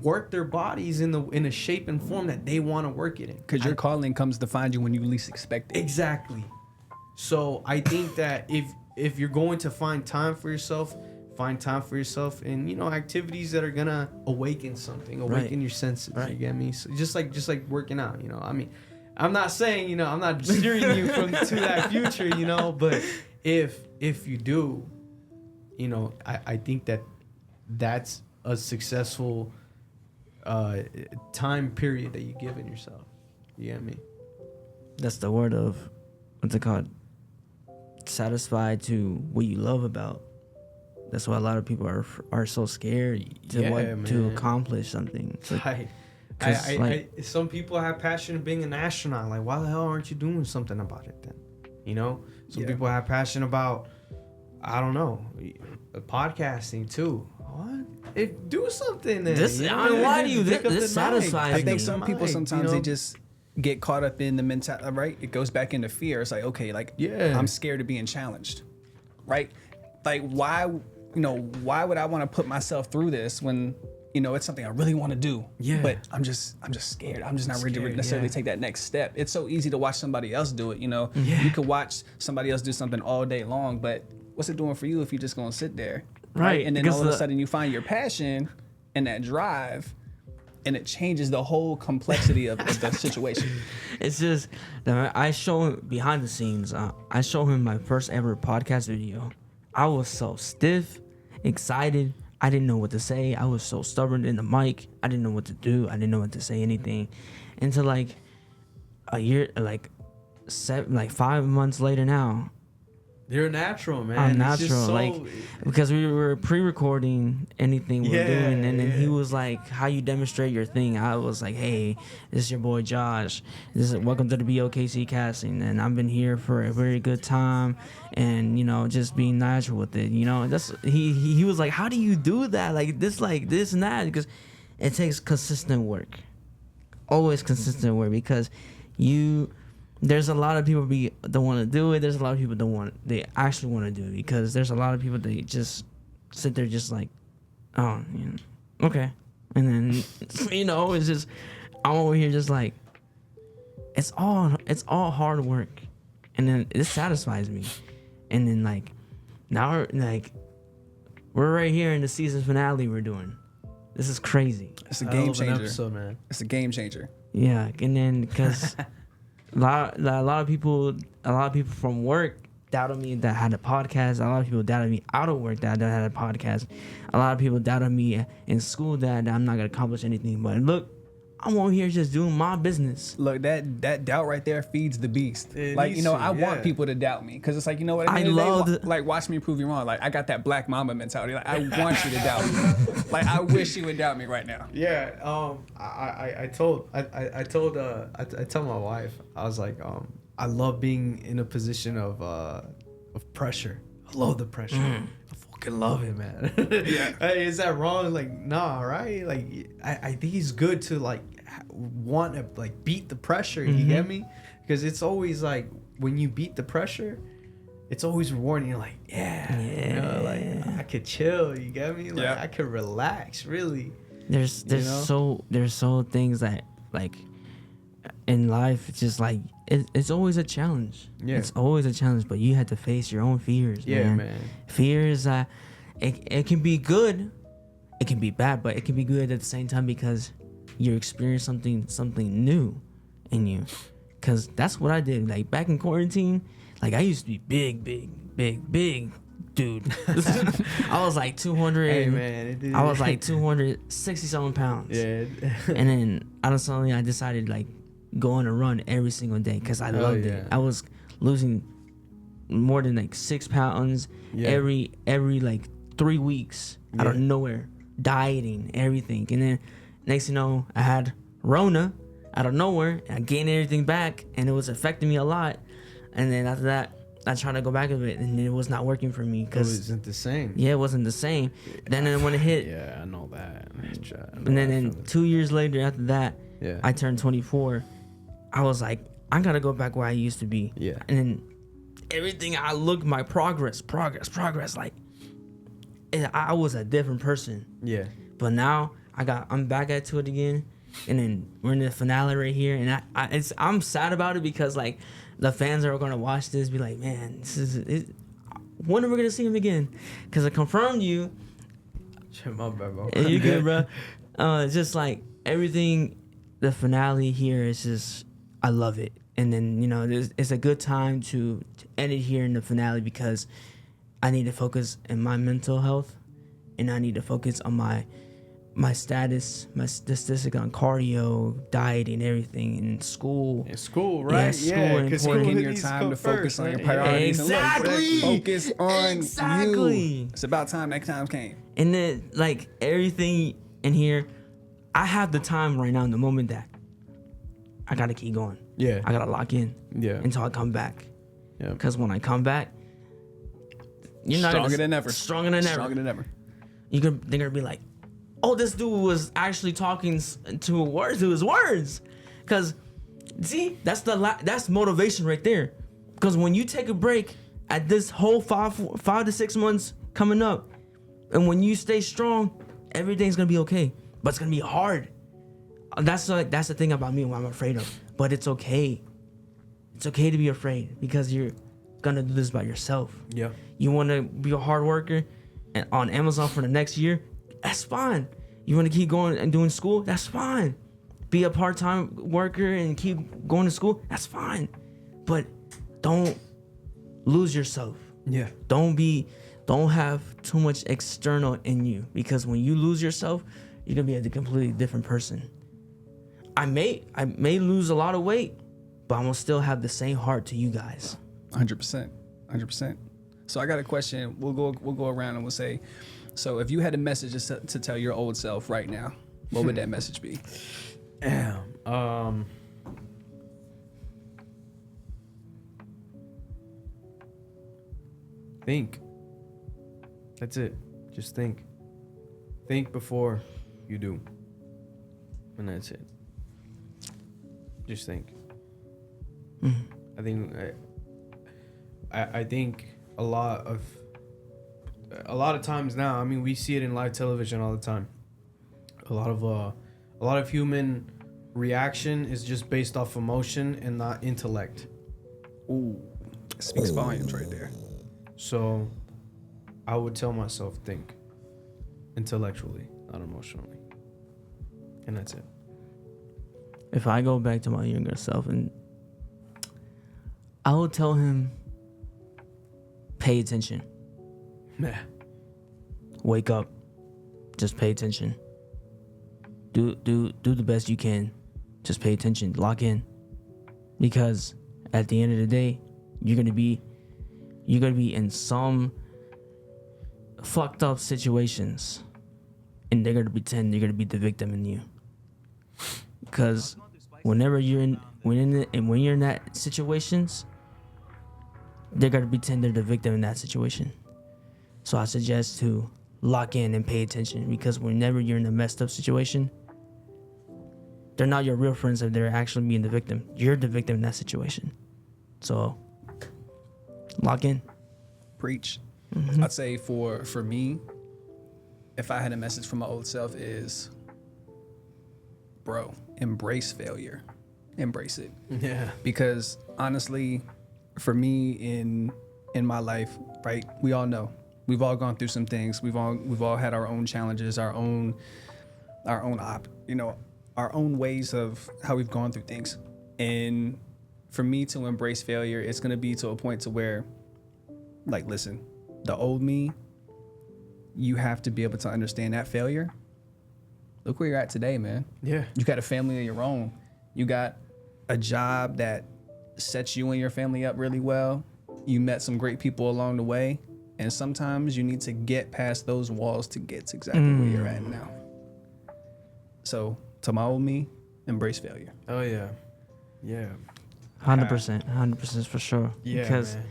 work their bodies in a shape and form that they want to work it in. Because your calling comes to find you when you least expect it. Exactly. So I think that if you're going to find time for yourself in, you know, activities that are gonna awaken your senses. Right. You get me? So just like working out, you know. I mean, I'm not saying, you know, I'm not steering you to that future, you know, but if you do, you know, I think that's a successful time period that you give in yourself. You get me? That's the word of, what's it called? Satisfied to what you love about. That's why a lot of people are so scared to accomplish something. Like, some people have passion of being an astronaut. Like, why the hell aren't you doing something about it then? You know, some people have passion about, I don't know, podcasting too. What? Do something then. This satisfies me. I think some people sometimes they just get caught up in the mentality, right? It goes back into fear. It's like, okay, like, I'm scared of being challenged, right? Like, why would I want to put myself through this when, you know, it's something I really want to do? Yeah. But I'm just scared. I'm just not ready to necessarily take that next step. It's so easy to watch somebody else do it. You know, you could watch somebody else do something all day long, but what's it doing for you if you're just gonna sit there? Right. And then all of a sudden you find your passion and that drive, and it changes the whole complexity of the situation. It's just, I show him behind the scenes. I show him my first ever podcast video. I was so stiff, excited. I didn't know what to say. I was so stubborn in the mic. I didn't know what to do. I didn't know what to say anything. Until like a year, like 5 months later now. You're natural, man. I'm natural, like, because we were pre-recording anything we're doing, and then he was like, "How you demonstrate your thing?" I was like, "Hey, this is your boy Josh. Welcome to the BOKCCasting, and I've been here for a very good time, and you know, just being natural with it. You know, that's he was like, "How do you do that? Like this and that?" Because it takes consistent work, always consistent work, because there's a lot of people don't want to do it. There's a lot of people they actually want to do it, because there's a lot of people that just sit there just like, oh, you know, okay. And then, you know, it's just, I'm over here just like, it's all hard work. And then it satisfies me. And then like, now we're right here in the season finale we're doing. This is crazy. It's a game changer. Episode, man. It's a game changer. Yeah. And then, because a lot of people from work doubted me that I had a podcast. A lot of people doubted me out of work that I had a podcast. A lot of people doubted me in school that I'm not gonna accomplish anything. But look, I'm over here just doing my business. Look, that doubt right there feeds the beast. Like, you know, I want people to doubt me because it's like, you know what? I love like, watch me prove you wrong. Like, I got that black mama mentality. Like, I want you to doubt me. Like, I wish you would doubt me right now. Yeah. I tell my wife, I was like, I love being in a position of pressure. I love the pressure. I fucking love it, man. Yeah. Hey, is that wrong? Like, nah, right? Like, I think it's good to like want to like beat the pressure. You get me? Because it's always like when you beat the pressure, it's always rewarding. You're like, you know, like I could chill. You get me? Like I could relax. Really. There's so things that like in life. It's just like it's always a challenge. Yeah. It's always a challenge, but you have to face your own fears. Yeah, man. Fears. It can be good. It can be bad, but it can be good at the same time because you experience something new in you. Cause that's what I did. Like back in quarantine, like I used to be big dude. I was like 200. Hey man, I was like 260-something pounds. Yeah. And then out of suddenly I decided like go on a run every single day because I loved it. I was losing more than like 6 pounds every like 3 weeks out of nowhere, dieting, everything. And then next thing you know, I had Rona out of nowhere. And I gained everything back, and it was affecting me a lot. And then after that, I tried to go back of it, and it was not working for me. Cause it wasn't the same. Yeah, it wasn't the same. Then when it hit, yeah, I know that. And then 2 years later, after that, I turned 24. I was like, I gotta go back where I used to be. Yeah. And then everything I looked, my progress. Like, I was a different person. Yeah. But now I'm back into it again, and then we're in the finale right here, and I'm sad about it because like the fans are gonna watch this, be like, man, when are we gonna see him again? Because I confirmed you. My bad, bro. You good, bro? It's just like everything. The finale here is just, I love it, and then you know it's a good time to end it here in the finale because I need to focus on my mental health, and I need to focus on my status, my statistic on cardio, dieting, everything in school. In school, right? Yeah, because you're getting your time to focus on your priorities. Exactly. Focus on you. It's about time that time came. And then, like, everything in here, I have the time right now in the moment that I got to keep going. Yeah. I got to lock in. Yeah. Until I come back. Yeah. Because when I come back, you're not stronger than ever. Stronger than ever. They're going to be like, oh, this dude was actually talking to his words. Because, see, that's motivation right there. Because when you take a break at this whole 5 to 6 months coming up, and when you stay strong, everything's going to be okay. But it's going to be hard. That's the thing about me, what I'm afraid of. But it's okay. It's okay to be afraid because you're going to do this by yourself. Yeah. You want to be a hard worker and on Amazon for the next year? That's fine. You want to keep going and doing school? That's fine. Be a part-time worker and keep going to school? That's fine. But don't lose yourself. Yeah. Don't have too much external in you because when you lose yourself, you're going to be a completely different person. I may lose a lot of weight, but I'm going to still have the same heart to you guys. 100%. So I got a question. We'll go around and we'll say, so if you had a message to tell your old self right now, what would that message be? Damn. Think. That's it. Just think. Think before you do. And that's it. Just think. Mm-hmm. I think a lot of times now, I mean, we see it in live television all the time. A lot of human reaction is just based off emotion and not intellect. Ooh, speaks volumes right there. So I would tell myself, think intellectually, not emotionally. And that's it. If I go back to my younger self, and I will tell him, pay attention. Wake up. Just pay attention. do the best you can. Just pay attention, lock in, because at the end of the day, you're gonna be in some fucked up situations, and they're gonna pretend you're gonna be the victim in you. Because when you're in that situations, they're gonna pretend they're the victim in that situation. So I suggest to lock in and pay attention, because whenever you're in a messed up situation, they're not your real friends if they're actually being the victim. You're the victim in that situation. So lock in. Preach. Mm-hmm. I'd say for me, if I had a message from my old self is, bro, embrace failure. Embrace it. Yeah. Because honestly, for me in my life, right, we all know. We've all gone through some things. We've all had our own challenges, our own ways of how we've gone through things. And for me to embrace failure, it's going to be to a point to where, like, listen, the old me, you have to be able to understand that failure. Look where you're at today, man. Yeah. You got a family of your own. You got a job that sets you and your family up really well. You met some great people along the way. And sometimes you need to get past those walls to get to exactly where you're at now. So to my old me, embrace failure. Oh, yeah. Yeah. 100% for sure. Yeah, because man.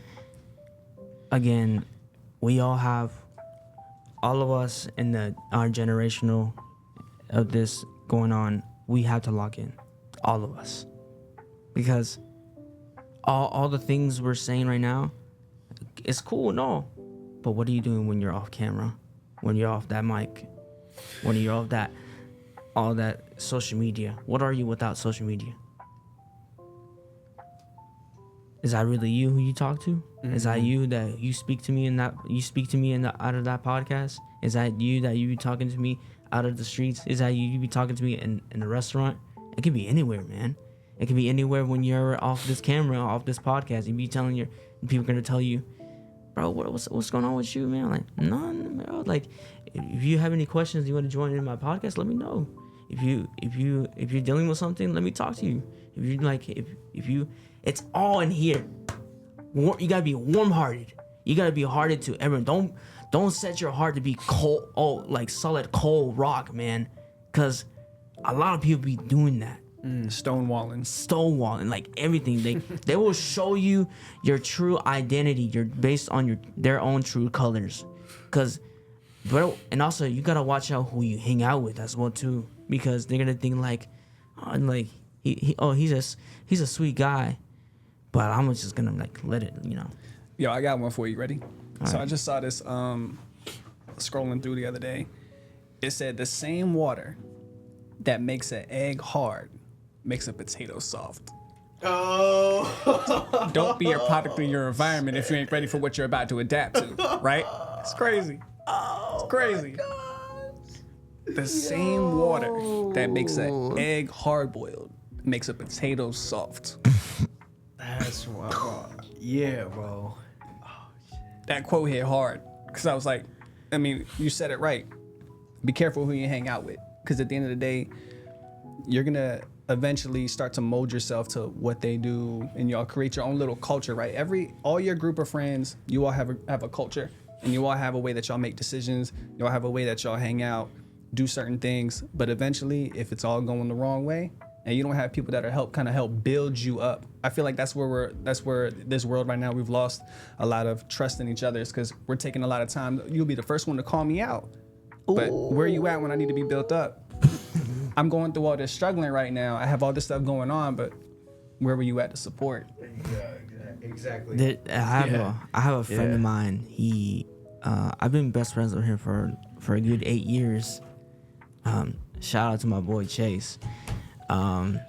Again, all of us in our generational of this going on, we have to lock in, all of us, because all the things we're saying right now, it's cool, no, but what are you doing when you're off camera, when you're off that mic, when you're off all that social media? What are you without social media? Is that really you who you talk to? Mm-hmm. Is that you that you speak to me out of that podcast? Is that you be talking to me out of the streets? Is that you be talking to me in a restaurant? It can be anywhere, man. It can be anywhere when you're off this camera, off this podcast. You be telling people are gonna tell you, bro, what's going on with you, man? Like, none, bro. Like, if you have any questions, you want to join in my podcast, let me know. If you're dealing with something, let me talk to you. It's all in here. You gotta be warm-hearted. You gotta be hearted to everyone. Don't set your heart to be cold, like solid cold rock, man. Cause a lot of people be doing that. Stonewalling, like everything. They will show you your true identity. You're based on their own true colors. Cause, bro, and also you gotta watch out who you hang out with as well too. Because they're gonna think he's a sweet guy. But I'm just gonna let it, Yo, I got one for you. Ready? All right. I just saw this scrolling through the other day. It said the same water that makes an egg hard makes a potato soft. Oh. Don't be a product of your environment if you ain't ready for what you're about to adapt to, right? It's crazy. It's crazy. The same water that makes an egg hard boiled makes a potato soft. That's wild. Yeah, bro. That quote hit hard because I was like, I mean, you said it right. Be careful who you hang out with, because at the end of the day, you're gonna eventually start to mold yourself to what they do, and y'all create your own little culture, right? All your group of friends, you all have a culture, and you all have a way that y'all make decisions. You all have a way that y'all hang out, do certain things. But eventually, if it's all going the wrong way, and you don't have people that are help build you up, I feel like that's where this world right now, we've lost a lot of trust in each other, because we're taking a lot of time. You'll be the first one to call me out, but where you at when I need to be built up? I'm going through all this struggling right now. I have all this stuff going on, but where were you at to support? Yeah, exactly. I have a friend of mine. I've been best friends with him for a good 8 years. Shout out to my boy Chase. I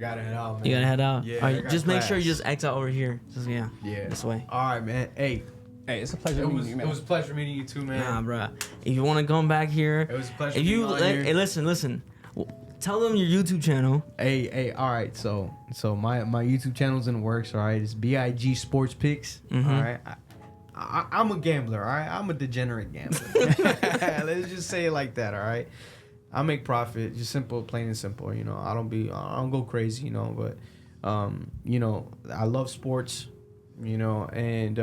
gotta head out, man. You gotta head out? Yeah. All right, just make sure you just exit out over here. Yeah. This way. All right, man. Hey, it's a pleasure meeting you, man. It was a pleasure meeting you too, man. Nah, bro. If you want to come back here, It was a pleasure if you being on here. hey, listen. Tell them your YouTube channel. Hey, all right. So my YouTube channel's in the works. All right, it's BIG Sports Picks. Mm-hmm. All right, I'm a gambler. All right, I'm a degenerate gambler. Let's just say it like that. All right, I make profit, just simple, plain and simple. You know, I don't go crazy. You know, but you know, I love sports. You know, and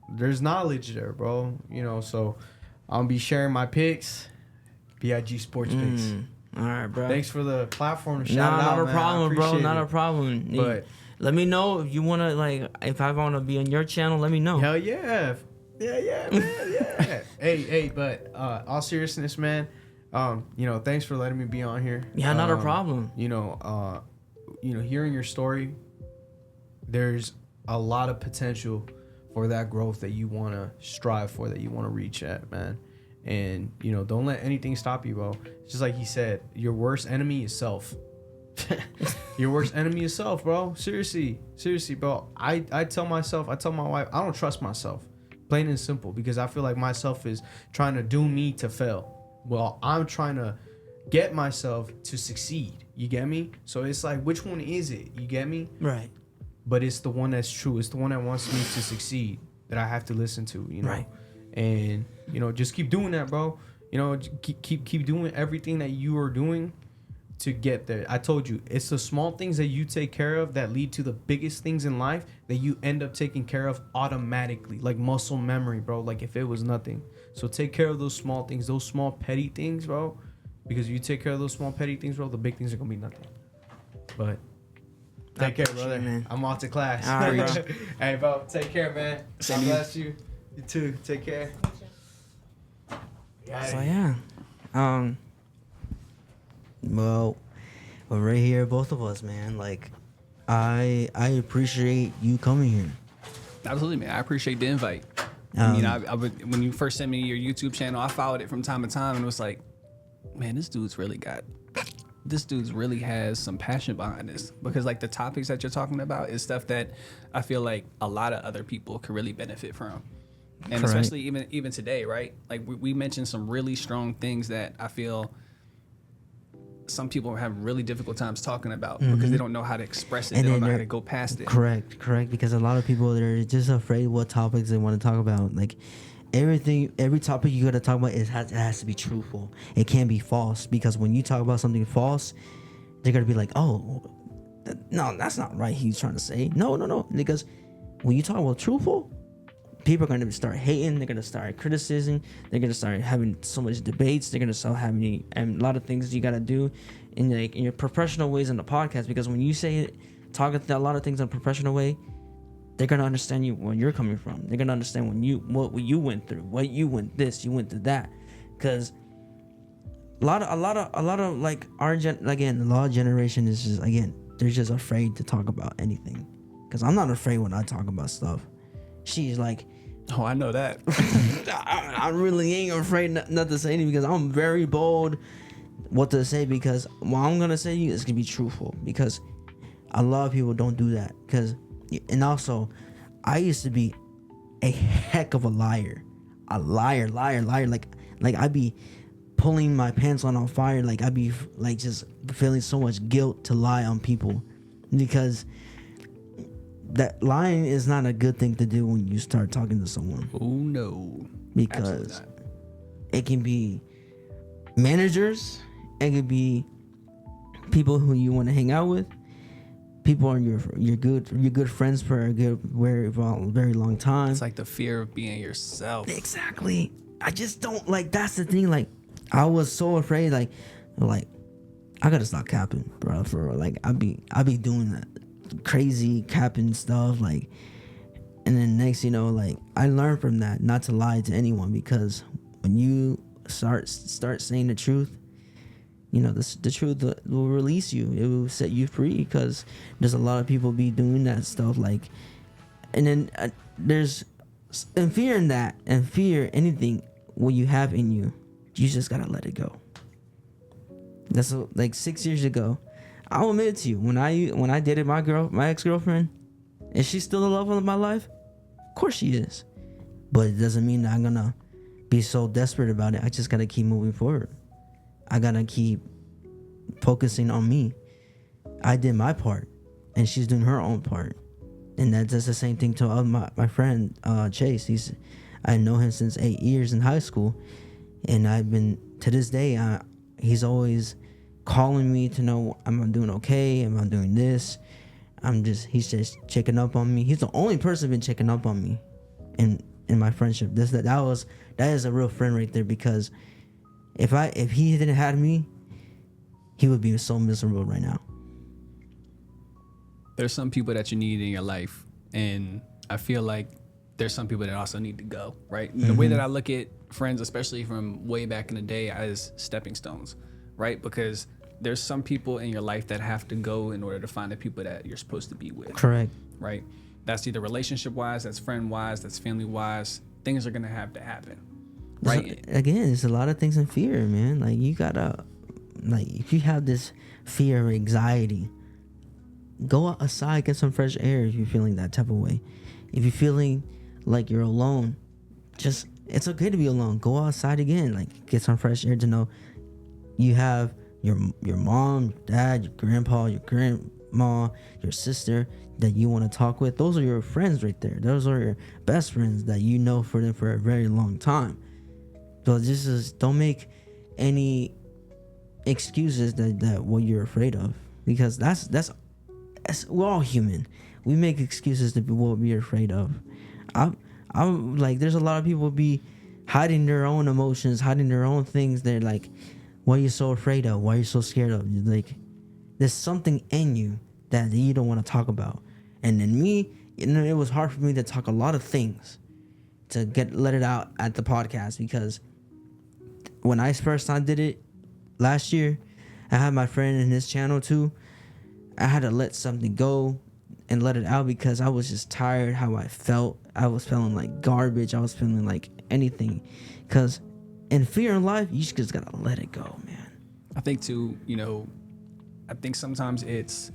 there's knowledge there, bro. You know, so I'll be sharing my picks. BIG Sports Picks. All right, bro. Thanks for the platform. Not a problem, bro. Not a problem. But let me know if you wanna if I wanna be on your channel. Let me know. Hell yeah, man, yeah. hey, but all seriousness, man. You know, thanks for letting me be on here. Yeah, not a problem. You know, hearing your story, there's a lot of potential for that growth that you wanna strive for, that you wanna reach at, man. And, you know, don't let anything stop you, bro. Just like he said, your worst enemy is self. Your worst enemy is self, bro. Seriously, bro. I tell my wife, I don't trust myself. Plain and simple. Because I feel like myself is trying to do me to fail. Well, I'm trying to get myself to succeed. You get me? So it's like, which one is it? You get me? Right. But it's the one that's true. It's the one that wants me to succeed that I have to listen to, you know? Right. And, you know, just keep doing that, bro. You know, keep doing everything that you are doing to get there. I told you, it's the small things that you take care of that lead to the biggest things in life that you end up taking care of automatically, like muscle memory, bro. Like if it was nothing. So take care of those small things, those small petty things, bro. Because if you take care of those small petty things, bro, the big things are gonna be nothing. But take care, brother. Man. I'm off to class. All right, bro. Hey, bro, take care, man. Same God to you. bless you. You too. Take care. So yeah, well, right here, both of us, man. Like, I appreciate you coming here. Absolutely, man. I appreciate the invite. I mean, I would, when you first sent me your YouTube channel, I followed it from time to time and was like, man, this dude's really has some passion behind this, because like the topics that you're talking about is stuff that I feel like a lot of other people could really benefit from. And Correct. especially even today, right? Like we mentioned some really strong things that I feel some people have really difficult times talking about because they don't know how to express it. And they don't then know how they're- to go past it. Correct. Because a lot of people, they're just afraid what topics they want to talk about. Like, every topic you gotta talk about, it has to be truthful. It can't be false, because when you talk about something false, they're gonna be like, oh, no, that's not right. He's trying to say no. Because when you talk about truthful, people are gonna start hating. They're gonna start criticizing. They're gonna start having so much debates. They're gonna start having a lot of things you gotta do in your professional ways in the podcast. Because when you say talk a lot of things in a professional way, they're gonna understand you when you're coming from. They're gonna understand what you went through, what you went this, you went through that. Because a lot of like our again, the law generation is just, again, they're just afraid to talk about anything. Because I'm not afraid when I talk about stuff. She's like, Oh, I know that. I really ain't afraid not to say anything, because I'm very bold what to say, because what I'm gonna say to you is gonna be truthful, because a lot of people don't do that. And also, I used to be a heck of a liar. Like I'd be pulling my pants on fire. Like I'd be like just feeling so much guilt to lie on people, because that lying is not a good thing to do when you start talking to someone. Oh no. Because it can be managers, it could be people who you want to hang out with, people are your good friends for a very long time. It's like the fear of being yourself. Exactly. I just don't like. That's the thing. Like, I was so afraid. Like I gotta stop capping, bro. For real. Like, I be doing that crazy capping stuff. Like, and then next, like, I learned from that not to lie to anyone, because when you start saying the truth, the truth will release you. It will set you free, because there's a lot of people be doing that stuff. Like, and then there's and fear in that, and fear anything what you have in you, you just gotta let it go. That's like 6 years ago. I'll admit to you, when I dated my ex-girlfriend, is she still the love of my life? Of course she is, but it doesn't mean that I'm gonna be so desperate about it. I just gotta keep moving forward. I gotta keep focusing on me. I did my part, and she's doing her own part. And that's the same thing to my friend Chase. I know him since 8 years in high school, and I've been, to this day, he's always calling me to know am I doing okay, am I doing this. He's just checking up on me. He's the only person been checking up on me in my friendship. That is a real friend right there, because if he didn't have me, he would be so miserable right now. There's some people that you need in your life, and I feel like there's some people that also need to go, right? The way that I look at friends, especially from way back in the day, as stepping stones, right? Because there's some people in your life that have to go in order to find the people that you're supposed to be with. Correct. Right? That's either relationship wise, that's friend wise, that's family wise. Things are gonna have to happen. Right? Again, there's a lot of things in fear, man. Like, you gotta, like, if you have this fear or anxiety, go outside, get some fresh air if you're feeling that type of way. If you're feeling like you're alone, it's okay to be alone. Go outside again, like, get some fresh air to know you have your mom, your dad, your grandpa, your grandma, your sister that you want to talk with. Those are your friends right there. Those are your best friends that you know for them for a very long time. So don't make any excuses that what you're afraid of, because that's we're all human. We make excuses to be what we're afraid of. I'm like, there's a lot of people be hiding their own emotions, hiding their own things. They're like, what are you so afraid of? Why are you so scared of? Like, there's something in you that you don't want to talk about. And then me, it was hard for me to talk a lot of things to let it out at the podcast, because when I first time did it last year, I had my friend in his channel too. I had to let something go and let it out because I was just tired how I felt. I was feeling like garbage. I was feeling like anything. Because in fear in life, you just gotta let it go, man. I think too, I think sometimes it's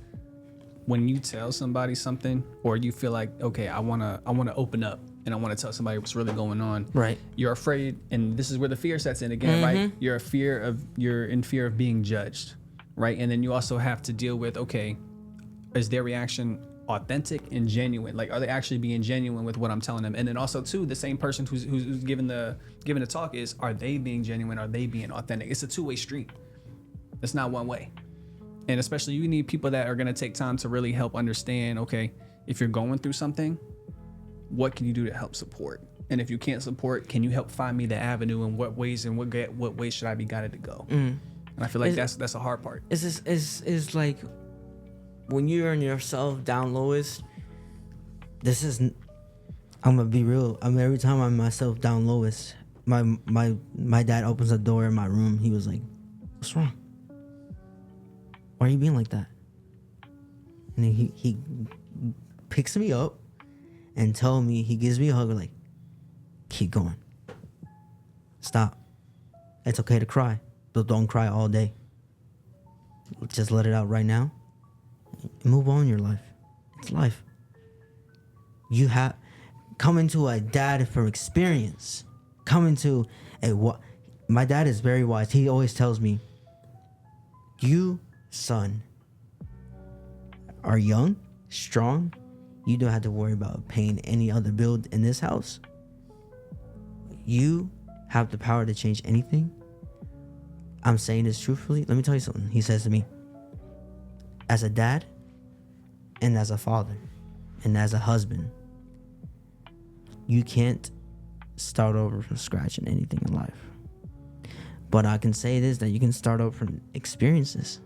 when you tell somebody something, or you feel like, okay, I wanna open up and I wanna tell somebody what's really going on. Right. You're afraid, and this is where the fear sets in again, right? You're in fear of being judged, right? And then you also have to deal with, okay, is their reaction authentic and genuine? Like, are they actually being genuine with what I'm telling them? And then also too, the same person who's giving the talk are they being genuine? Are they being authentic? It's a two-way street. It's not one way. And especially you need people that are going to take time to really help understand, okay, if you're going through something, what can you do to help support? And if you can't support, can you help find me the avenue, and what ways should I be guided to go? And I feel like that's a hard part. It's like when you're in yourself down lowest, I'm gonna be real. I mean, every time I'm myself down lowest, my dad opens the door in my room. He was like, "What's wrong? Why are you being like that?" And he picks me up and he gives me a hug, like, "Keep going. Stop. It's okay to cry, but don't cry all day. Just let it out right now. Move on in your life. It's life. You have come into a dad for experience. Come into my dad is very wise. He always tells me, you, son, are young, strong. You don't have to worry about paying any other bill in this house. You have the power to change anything. I'm saying this truthfully. Let me tell you something. He says to me, as a dad and as a father and as a husband, you can't start over from scratch in anything in life. But I can say this, that you can start over from experiences.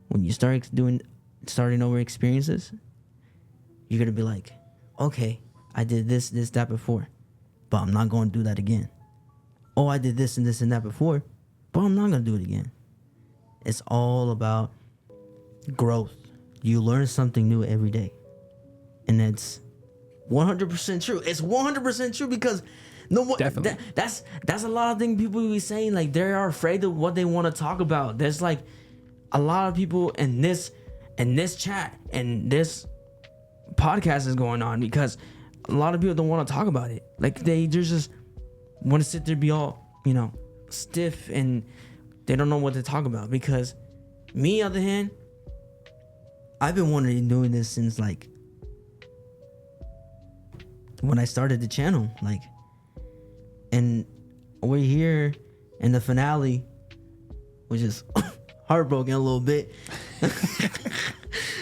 When you starting over experiences, you're going to be like, okay, I did this, that before, but I'm not going to do that again. Oh, I did this and that before, but I'm not going to do it again. It's all about growth. You learn something new every day. And it's 100% true. It's 100% true, because definitely. That's a lot of things people be saying, like, they are afraid of what they want to talk about. There's like a lot of people in this chat and this podcast is going on because a lot of people don't want to talk about it. Like, they just want to sit there, be all, stiff, and they don't know what to talk about. Because me, on the other hand, I've been wanting to do this since, like, when I started the channel, like, and we're here in the finale which is heartbroken a little bit.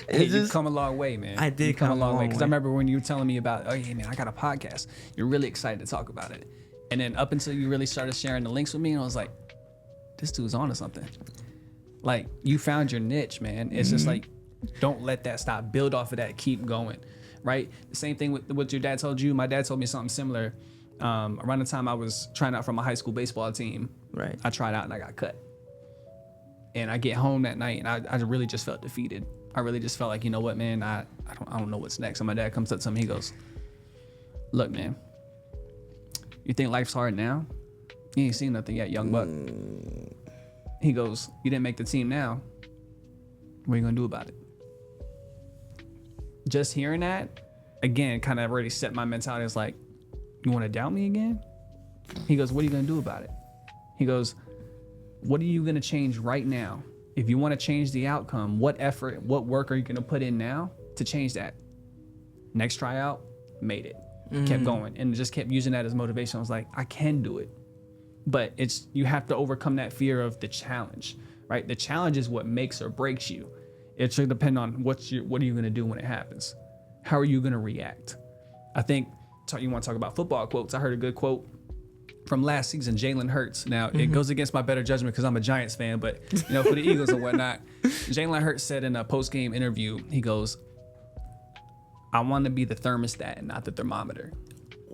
Hey, you've come a long way, man. I did You've come a long way. Because I way. remember when you were telling me about, oh, yeah, man, I got a podcast. You're really excited to talk about it. And then up until you really started sharing the links with me, and I was like, this dude's on to something. Like, you found your niche, man. It's just like, don't let that stop. Build off of that. Keep going, right? The same thing with what your dad told you. My dad told me something similar. Around the time I was trying out for my high school baseball team, Right. I tried out and I got cut. And I get home that night, and I really just felt defeated. I really just felt like, you know what, man, I don't know what's next. And my dad comes up to me, he goes, look, man, you think life's hard now? You ain't seen nothing yet, young buck. He goes, you didn't make the team now. What are you gonna do about it? Just hearing that, again, kind of already set my mentality. It's like, you wanna doubt me again? He goes, what are you gonna do about it? He goes, what are you gonna change right now? If you want to change the outcome, what effort, what work are you going to put in now to change that? Next tryout, made it. Kept going and just kept using that as motivation. I was like, I can do it. But you have to overcome that fear of the challenge, right? The challenge is what makes or breaks you. It should depend on what are you going to do when it happens? How are you going to react? I think you want to talk about football quotes. I heard a good quote from last season, Jalen Hurts. Now, it goes against my better judgment because I'm a Giants fan, but for the Eagles and whatnot, Jalen Hurts said in a post-game interview, he goes, I want to be the thermostat and not the thermometer.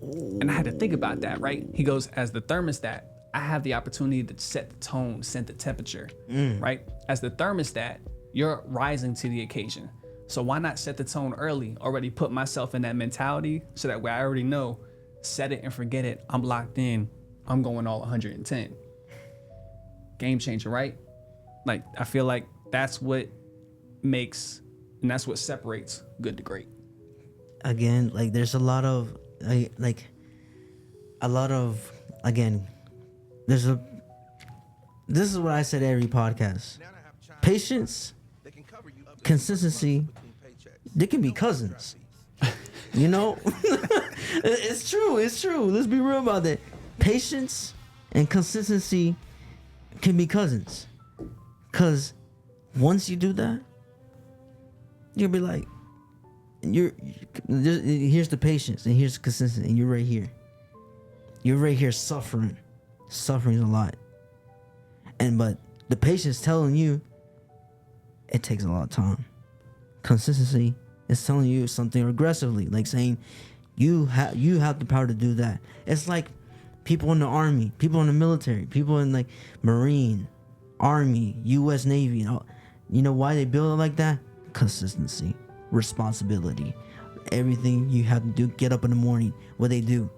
And I had to think about that, right? He goes, as the thermostat, I have the opportunity to set the tone, set the temperature, right? As the thermostat, you're rising to the occasion. So why not set the tone early, already put myself in that mentality so that way I already know, set it and forget it, I'm locked in. I'm going all 110. Game changer, right? Like, I feel like that's what makes, and that's what separates good to great. Again, like there's a lot of, again, this is what I said every podcast. Patience, consistency, they can be cousins. You know? It's true. Let's be real about that. Patience and consistency can be cousins. Because once you do that, you'll be like, here's the patience and here's the consistency, and you're right here. You're right here suffering. Suffering a lot. But the patience telling you it takes a lot of time. Consistency is telling you something aggressively, like saying you have the power to do that. It's like people in the army, people in the military, people in like Marine, Army, U.S. Navy. You know why they build it like that? Consistency, responsibility, everything you have to do. Get up in the morning. What they do?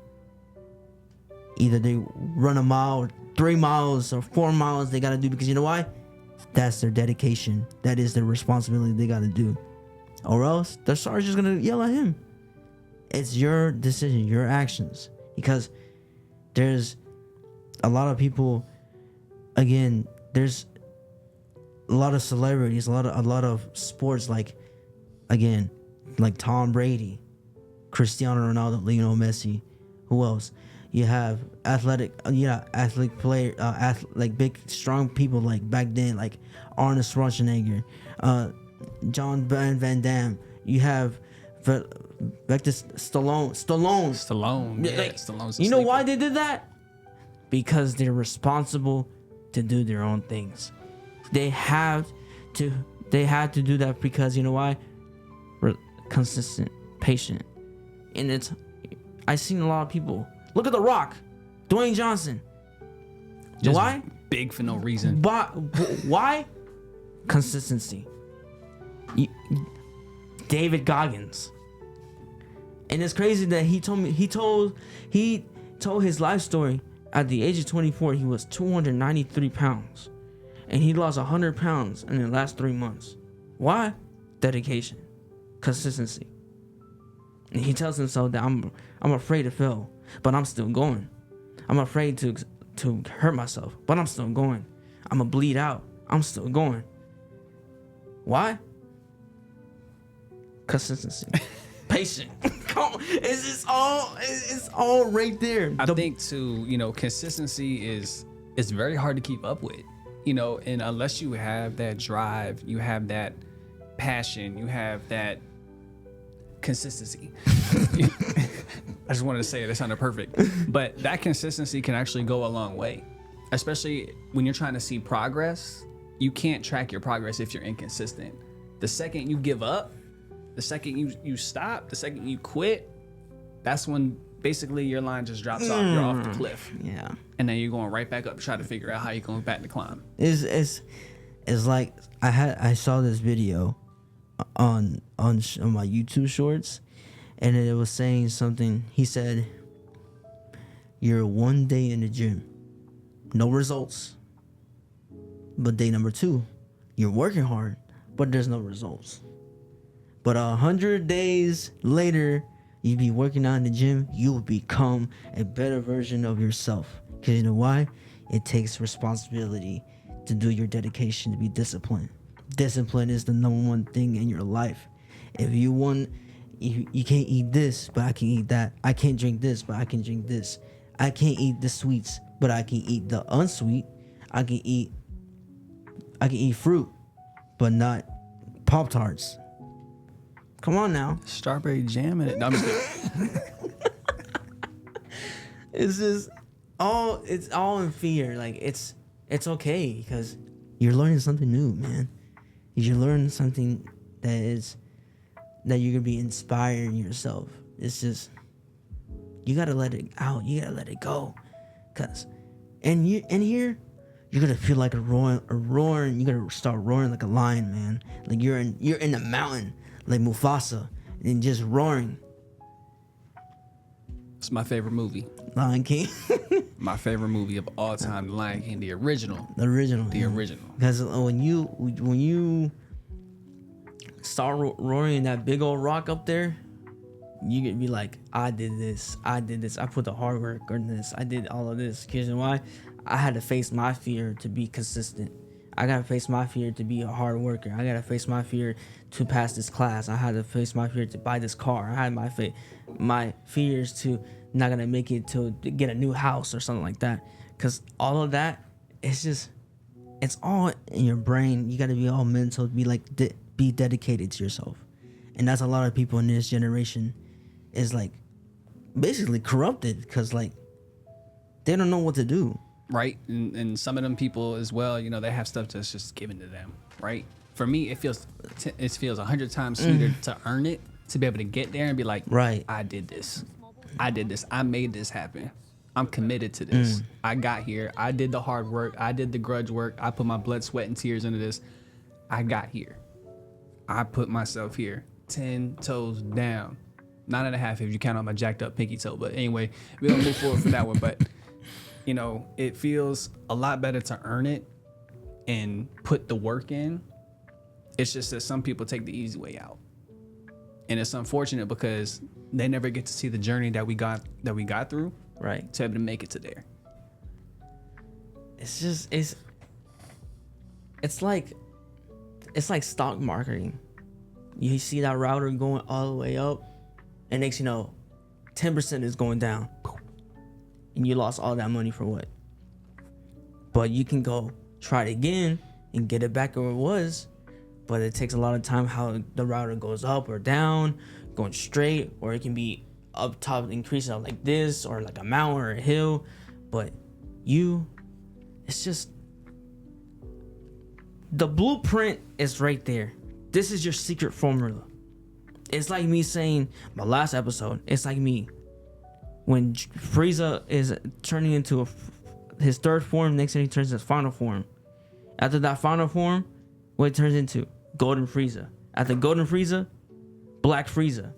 Either they run a mile, or 3 miles, or 4 miles. They gotta do because you know why? That's their dedication. That is their responsibility. They gotta do. Or else the sergeant's gonna yell at him. It's your decision, your actions. Because there's a lot of people, again, there's a lot of celebrities, a lot of sports, like Tom Brady, Cristiano Ronaldo, Lionel Messi. Who else? You have athletic player, like big, strong people like back then, like Arnold Schwarzenegger, John Van Damme. You have Stallone. Yeah, Like, Stallone's you know why they did that? Because they're responsible to do their own things. They had to do that because you know why? We're consistent, patient, and I've seen a lot of people. Look at The Rock, Dwayne Johnson. Just why? Big for no reason. But why? Consistency. David Goggins. And it's crazy that he told his life story. At the age of 24, he was 293 pounds. And he lost 100 pounds in the last 3 months. Why? Dedication. Consistency. And he tells himself that I'm afraid to fail, but I'm still going. I'm afraid to hurt myself, but I'm still going. I'm gonna bleed out. I'm still going. Why? Consistency. Patient. Come on. It's all right there. I think too, consistency is very hard to keep up with. you know, and unless you have that drive, you have that passion, you have that consistency. I just wanted to say it. It sounded perfect. But that consistency can actually go a long way, especially when you're trying to see progress. You can't track your progress if you're inconsistent. The second you give up, the second you stop, the second you quit, that's when basically your line just drops off. You're off the cliff. Yeah. And then you're going right back up to try to figure out how you're going back to climb. It's like I saw this video on my YouTube shorts, and it was saying something. He said, "You're one day in the gym, no results. But day number 2, you're working hard, but there's no results. But 100 days later, you be working out in the gym, you will become a better version of yourself. Because you know why? It takes responsibility to do your dedication, to be disciplined. Discipline is the number one thing in your life. If you want, you can't eat this, but I can eat that. I can't drink this, but I can drink this. I can't eat the sweets, but I can eat the unsweet. I can eat fruit, but not Pop-Tarts. Come on now. Strawberry jam in it. No, I'm just kidding. It's all in fear. Like it's okay because you're learning something new, man. You're learning something that you're gonna be inspiring yourself. It's just you gotta let it out. You gotta let it go, cause and here you're gonna feel like a roaring. You're gonna start roaring like a lion, man. Like you're in the mountain, like Mufasa, and just roaring. It's my favorite movie. Lion King. My favorite movie of all time, The Lion King, the original. The original. Because when you start roaring that big old rock up there, you can be like, I did this. I put the hard work on this. I did all of this. Because you know why? I had to face my fear to be consistent. I got to face my fear to be a hard worker. I got to face my fear to pass this class. I had to face my fear to buy this car. I had my fears to not going to make it to get a new house or something like that. Because all of that, it's all in your brain. You got to be all mental, be dedicated to yourself. And that's a lot of people in this generation is like basically corrupted because like they don't know what to do. Right, and some of them people as well, you know, they have stuff that's just given to them, right? For me, it feels 100 times sweeter to earn it, to be able to get there and be like, right, I did this, I made this happen, I'm committed to this, I got here, I did the hard work, I did the grudge work, I put my blood, sweat, and tears into this, I got here, I put myself here, 10 toes down, 9.5 if you count on my jacked up pinky toe, but anyway, we don't move forward from that one, but. You know, it feels a lot better to earn it and put the work in. It's just that some people take the easy way out. And it's unfortunate because they never get to see the journey that we got through. Right. To be able to make it to there. It's like stock marketing. You see that router going all the way up, and next you know, 10% is going down. And you lost all that money for what? But you can go try it again and get it back where it was. But it takes a lot of time how the router goes up or down, going straight, or it can be up top, increasing up like this, or like a mountain or a hill. But it's just, the blueprint is right there. This is your secret formula. It's like me saying, my last episode, it's like me. When Frieza is turning into his third form, next thing he turns his final form. After that final form, what it turns into? Golden Frieza. After Golden Frieza, Black Frieza.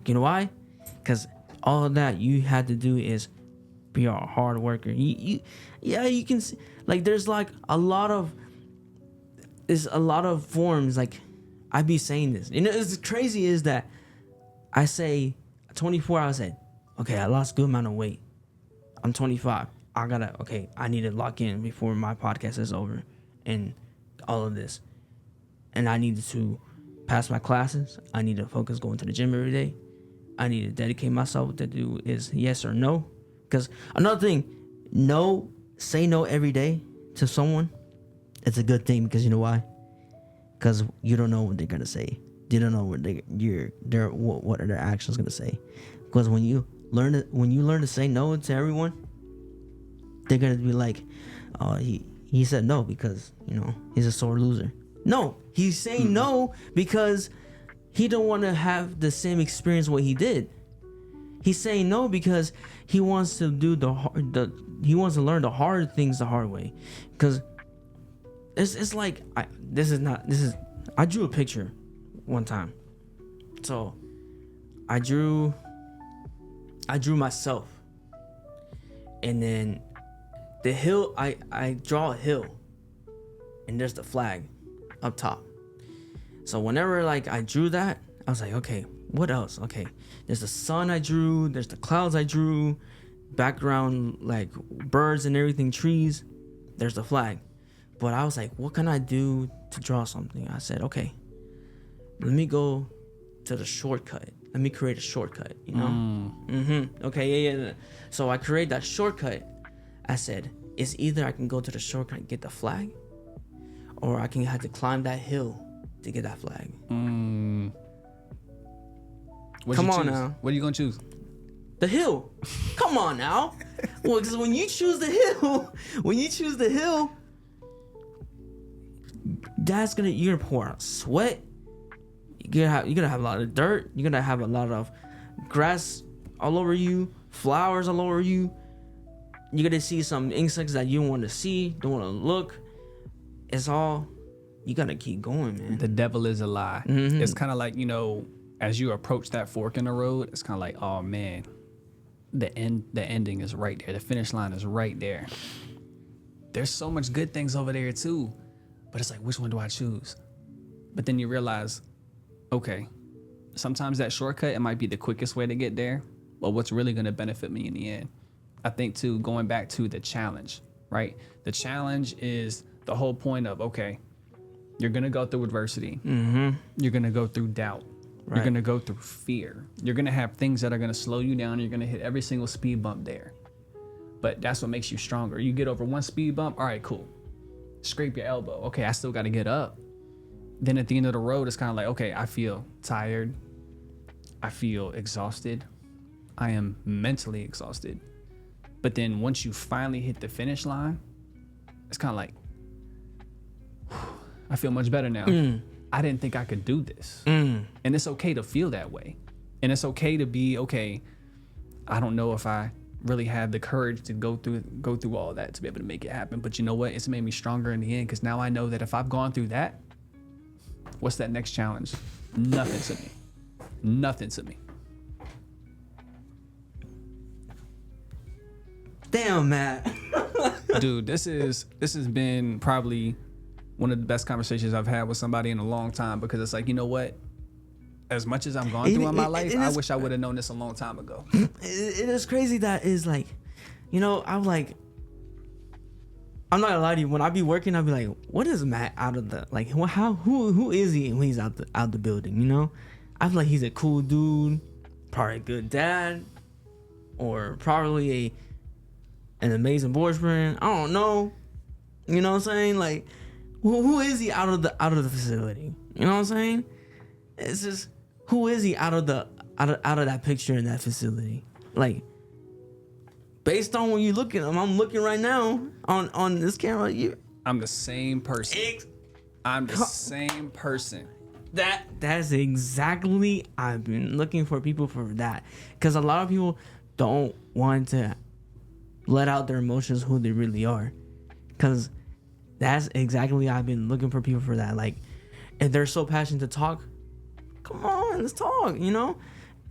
You know why? Because all of that you had to do is be a hard worker. You can see, like there's like a lot of forms. Like I be saying this. You know, it's crazy is that I say 24 hours ahead. Okay, I lost a good amount of weight. I'm 25. I need to lock in before my podcast is over and all of this. And I need to pass my classes. I need to focus going to the gym every day. I need to dedicate myself to do is yes or no. Because another thing, say no every day to someone it's a good thing because you know why? Because you don't know what they're gonna say. You don't know what what are their actions gonna say. Because when you learn to say no to everyone, they're gonna be like, oh, he said no because he's a sore loser. No, he's saying no because he don't want to have the same experience what he did. He's saying no because he wants to do he wants to learn the hard things the hard way. Because it's like I drew a picture one time. So I drew myself, and then the hill. I draw a hill, and there's the flag up top. So whenever like I drew that, I was like, okay, what else? Okay, there's the sun I drew, there's the clouds I drew, background like birds and everything, trees, there's the flag. But I was like, what can I do to draw something? I said, okay, let me go to the shortcut. Let me create a shortcut, Okay, yeah. So I create that shortcut. I said, it's either I can go to the shortcut and get the flag, or I can have to climb that hill to get that flag. Come on now. What are you gonna choose? The hill. Come on now. Well, because when you choose the hill, you're gonna pour out sweat. You're gonna have a lot of dirt. You're gonna have a lot of grass all over you, flowers all over you. You're gonna see some insects that you don't want to see, don't want to look. It's all, you gotta keep going, man. The devil is a lie. Mm-hmm. It's kind of like, as you approach that fork in the road, it's kind of like, oh man, the ending is right there. The finish line is right there. There's so much good things over there too, but it's like, which one do I choose? But then you realize, okay, sometimes that shortcut, it might be the quickest way to get there, but what's really gonna benefit me in the end? I think too, going back to the challenge, right? The challenge is the whole point of, okay, you're gonna go through adversity. Mm-hmm. You're gonna go through doubt. Right. You're gonna go through fear. You're gonna have things that are gonna slow you down. You're gonna hit every single speed bump there. But that's what makes you stronger. You get over one speed bump, all right, cool. Scrape your elbow. Okay, I still gotta get up. Then at the end of the road, it's kind of like, okay, I feel tired. I feel exhausted. I am mentally exhausted. But then once you finally hit the finish line, it's kind of like, I feel much better now. I didn't think I could do this. And it's okay to feel that way. And it's okay to be, okay, I don't know if I really have the courage to go through all that to be able to make it happen. But you know what? It's made me stronger in the end, because now I know that if I've gone through that, what's that next challenge? Nothing to me. Nothing to me. Damn, Matt. Dude, this has been probably one of the best conversations I've had with somebody in a long time, because it's like, you know what? As much as I'm going through in my life, I wish I would have known this a long time ago. It is crazy that is like, I'm like, I'm not gonna lie to you. When I be working, I'll be like, what is Matt out of the, like, who is he when he's out the building, I feel like he's a cool dude, probably a good dad, or probably an amazing boyfriend. I don't know. You know what I'm saying? Like, who is he out of the facility? You know what I'm saying? It's just, who is he out of that picture in that facility? Like, based on when you look at him, I'm looking right now on this camera. I'm the same person. I'm the same person. That's exactly, I've been looking for people for that, because a lot of people don't want to let out their emotions, who they really are, because that's exactly, I've been looking for people for that. Like, if they're so passionate to talk, come on, let's talk.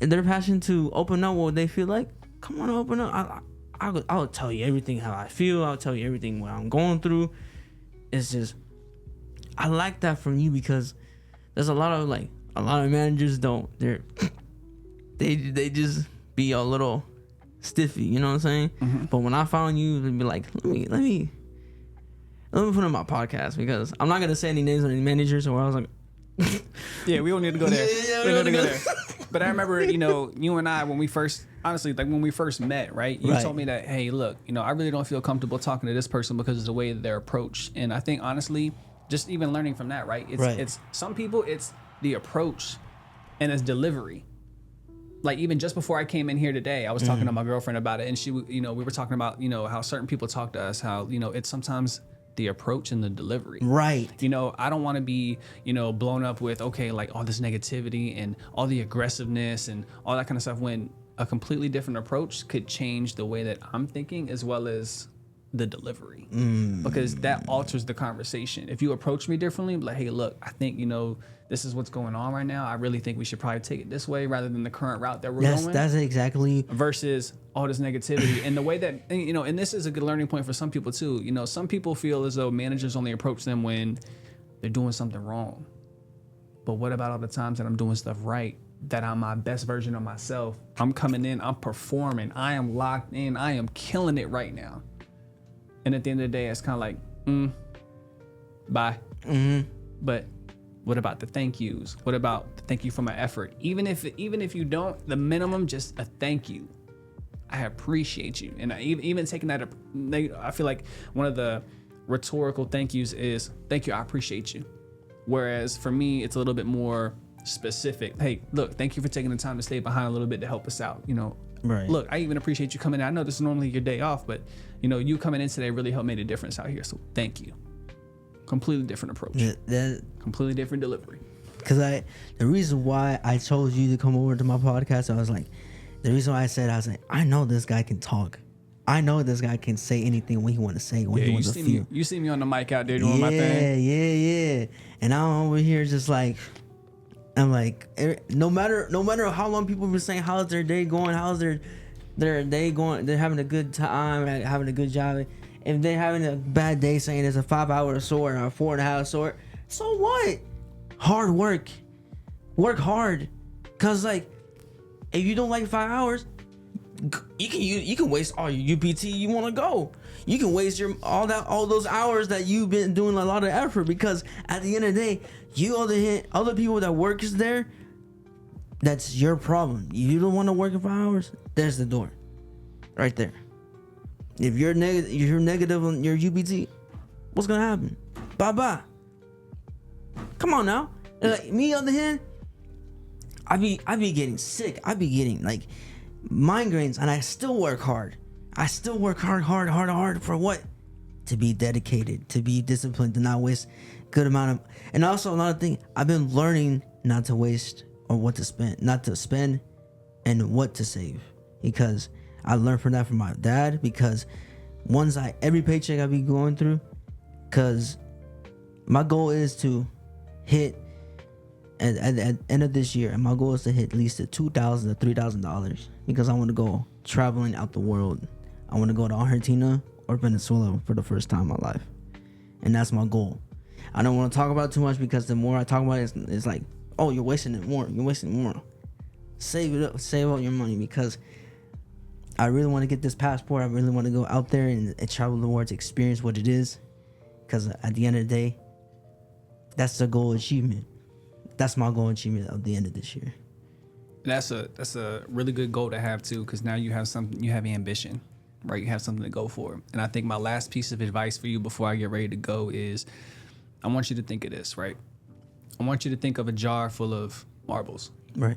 If they're passionate to open up what they feel like, come on, open up. I'll tell you everything how I feel. I'll tell you everything what I'm going through. It's just, I like that from you, because there's a lot of managers they just be a little stiffy, you know what I'm saying? Mm-hmm. But when I found you, they'd be like, let me put in my podcast, because I'm not gonna say any names of any managers, or I was like, Yeah, we don't need to go there. Yeah, we don't need to go there. But I remember, you and I, when we first met, right? You told me that, hey, look, I really don't feel comfortable talking to this person because of the way that they're approached. And I think, honestly, just even learning from that, right? It's some people, it's the approach and it's delivery. Like, even just before I came in here today, I was talking to my girlfriend about it, and she, we were talking about, how certain people talk to us, how, it's sometimes the approach and the delivery. Right. I don't want to be, blown up with, okay, like all this negativity and all the aggressiveness and all that kind of stuff, when a completely different approach could change the way that I'm thinking as well as the delivery. Because that alters the conversation. If you approach me differently, like, hey, look, I think, this is what's going on right now. I really think we should probably take it this way rather than the current route that we're going. That's exactly. Versus all this negativity. And the way that, and this is a good learning point for some people too. Some people feel as though managers only approach them when they're doing something wrong. But what about all the times that I'm doing stuff right, that I'm my best version of myself? I'm coming in, I'm performing, I am locked in, I am killing it right now. And at the end of the day, it's kind of like, bye. But what about the thank yous? What about the thank you for my effort? Even if you don't, the minimum, just a thank you. I appreciate you. And even taking that, I feel like one of the rhetorical thank yous is, thank you, I appreciate you. Whereas for me, it's a little bit more specific. Hey, look, thank you for taking the time to stay behind a little bit to help us out. Right. Look, I even appreciate you coming in. I know this is normally your day off, but you coming in today really helped make a difference out here. So thank you. Completely different approach. Completely different delivery. Because the reason why I chose you to come over to my podcast, I was like, I know this guy can talk. I know this guy can say anything when he want to say, when he wants to feel. You see me on the mic out there doing my thing. Yeah. And I'm over here just like, I'm like, no matter how long people been saying how's their day going, how's their day going, they're having a good time, having a good job. If they're having a bad day, saying it's a 5-hour sort or a 4.5 sort, so what? Hard work hard. Cause like, if you don't like 5 hours, you can waste all your UPT you want to go. You can waste all those hours that you've been doing a lot of effort, because at the end of the day, other people that work is there. That's your problem. You don't want to work in 5 hours. There's the door, right there. If you're negative on your UPT, what's gonna happen? Bye. Come on now. Like me on the hand, I be getting sick. I be getting like migraines, and I still work hard. I still work hard for what? To be dedicated, to be disciplined, to not waste good amount of. And also another thing, I've been learning not to waste or what to spend, not to spend, and what to save, because I learned from my dad. Because every paycheck I be going through, because my goal is to hit at the end of this year, and my goal is to hit at least $2,000 to $3,000, because I want to go traveling out the world. I want to go to Argentina or Venezuela for the first time in my life, and that's my goal. I don't want to talk about it too much, because the more I talk about it, it's like, oh, you're wasting it more. Save it up, save all your money, because I really want to get this passport. I really want to go out there and travel the world to experience what it is, because at the end of the day, that's the goal achievement. That's my goal achievement at the end of this year. That's a really good goal to have too, because now you have ambition, right? You have something to go for. And I think my last piece of advice for you before I get ready to go is, I want you to think of this, right? I want you to think of a jar full of marbles. Right.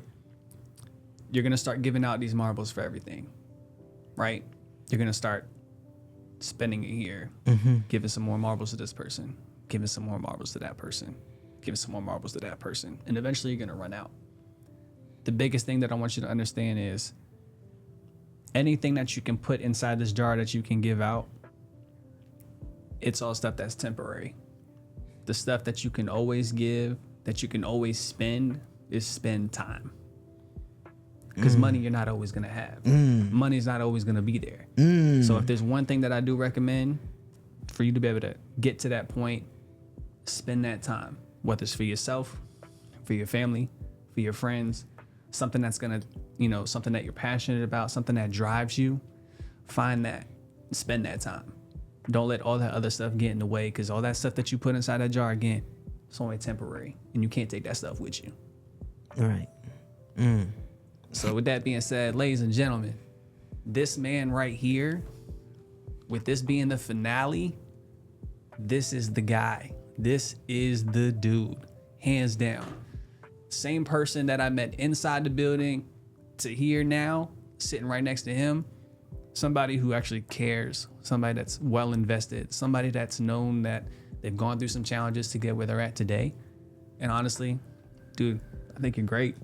You're going to start giving out these marbles for everything, right? You're going to start spending it here, giving some more marbles to this person, giving some more marbles to that person, giving some more marbles to that person. And eventually you're going to run out. The biggest thing that I want you to understand is anything that you can put inside this jar that you can give out, it's all stuff that's temporary. The stuff that you can always give, that you can always spend, is spend time. Because money you're not always going to have. Money's not always going to be there. So if there's one thing that I do recommend for you to be able to get to that point, spend that time. Whether it's for yourself, for your family, for your friends, something that's going to, something that you're passionate about, something that drives you, find that, spend that time. Don't let all that other stuff get in the way, because all that stuff that you put inside that jar, again, It's only temporary, and you can't take that stuff with you. All right. So with that being said, ladies and gentlemen, this man right here, with this being the finale, this is the guy. This is the dude, hands down. Same person that I met inside the building to here now, sitting right next to him. Somebody who actually cares, somebody that's well invested, somebody that's known that they've gone through some challenges to get where they're at today. And honestly, dude, I think you're great.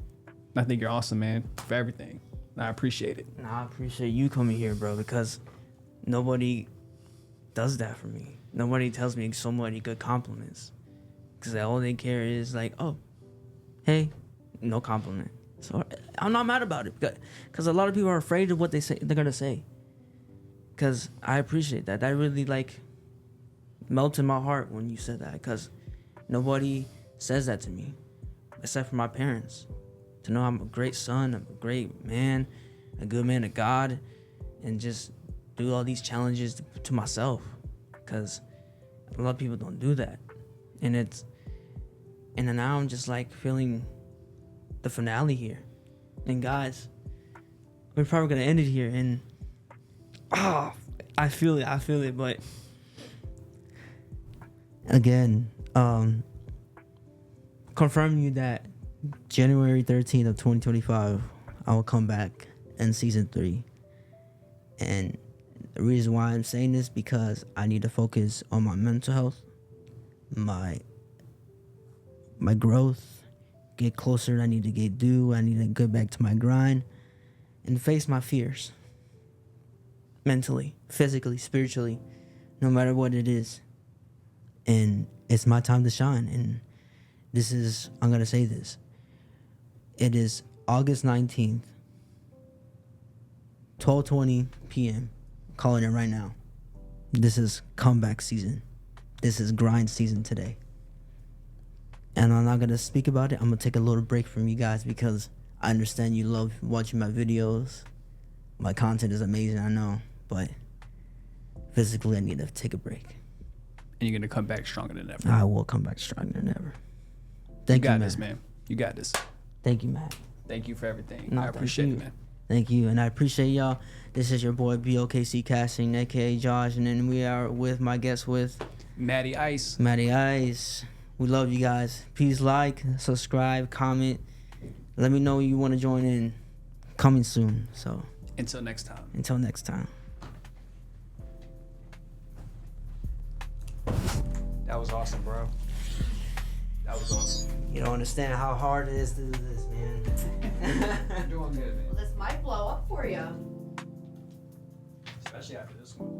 I think you're awesome, man, for everything. I appreciate it. Nah, I appreciate you coming here, bro, because nobody does that for me. Nobody tells me so many good compliments. Because all they care is like, oh, hey, no compliment. So I'm not mad about it. Because a lot of people are afraid of what they're going to say. Because I appreciate that. That really, like, melted my heart when you said that. Because nobody says that to me. Except for my parents. To know I'm a great son, I'm a great man, a good man of God. And just do all these challenges to myself. Because a lot of people don't do that. And then now I'm just like feeling the finale here. And guys, we're probably going to end it here. And I feel it, but again, confirming you that January 13th of 2025, I will come back in season 3. And the reason why I'm saying this, because I need to focus on my mental health, my growth, get closer than I need to I need to get back to my grind and face my fears. Mentally, physically, spiritually, no matter what it is. And it's my time to shine. And I'm going to say this. It is August 19th, 12:20 p.m. Calling it right now. This is comeback season. This is grind season today. And I'm not going to speak about it. I'm going to take a little break from you guys because I understand you love watching my videos. My content is amazing, I know. But physically, I need to take a break. And you're going to come back stronger than ever. I will come back stronger than ever. Thank you, got man. this, man. You got this. Thank you, Matt. Thank you for everything. No, I appreciate it, man. Thank you. And I appreciate y'all. This is your boy, BOKCCasting, a.k.a. Josh. And then we are with my guest with... Matty Ice. Matty Ice. We love you guys. Please like, subscribe, comment. Let me know you want to join in. Coming soon. So until next time. Until next time. That was awesome, bro. That was awesome. You don't understand how hard it is to do this, man. You're doing good, man. Well, this might blow up for you. Especially after this one.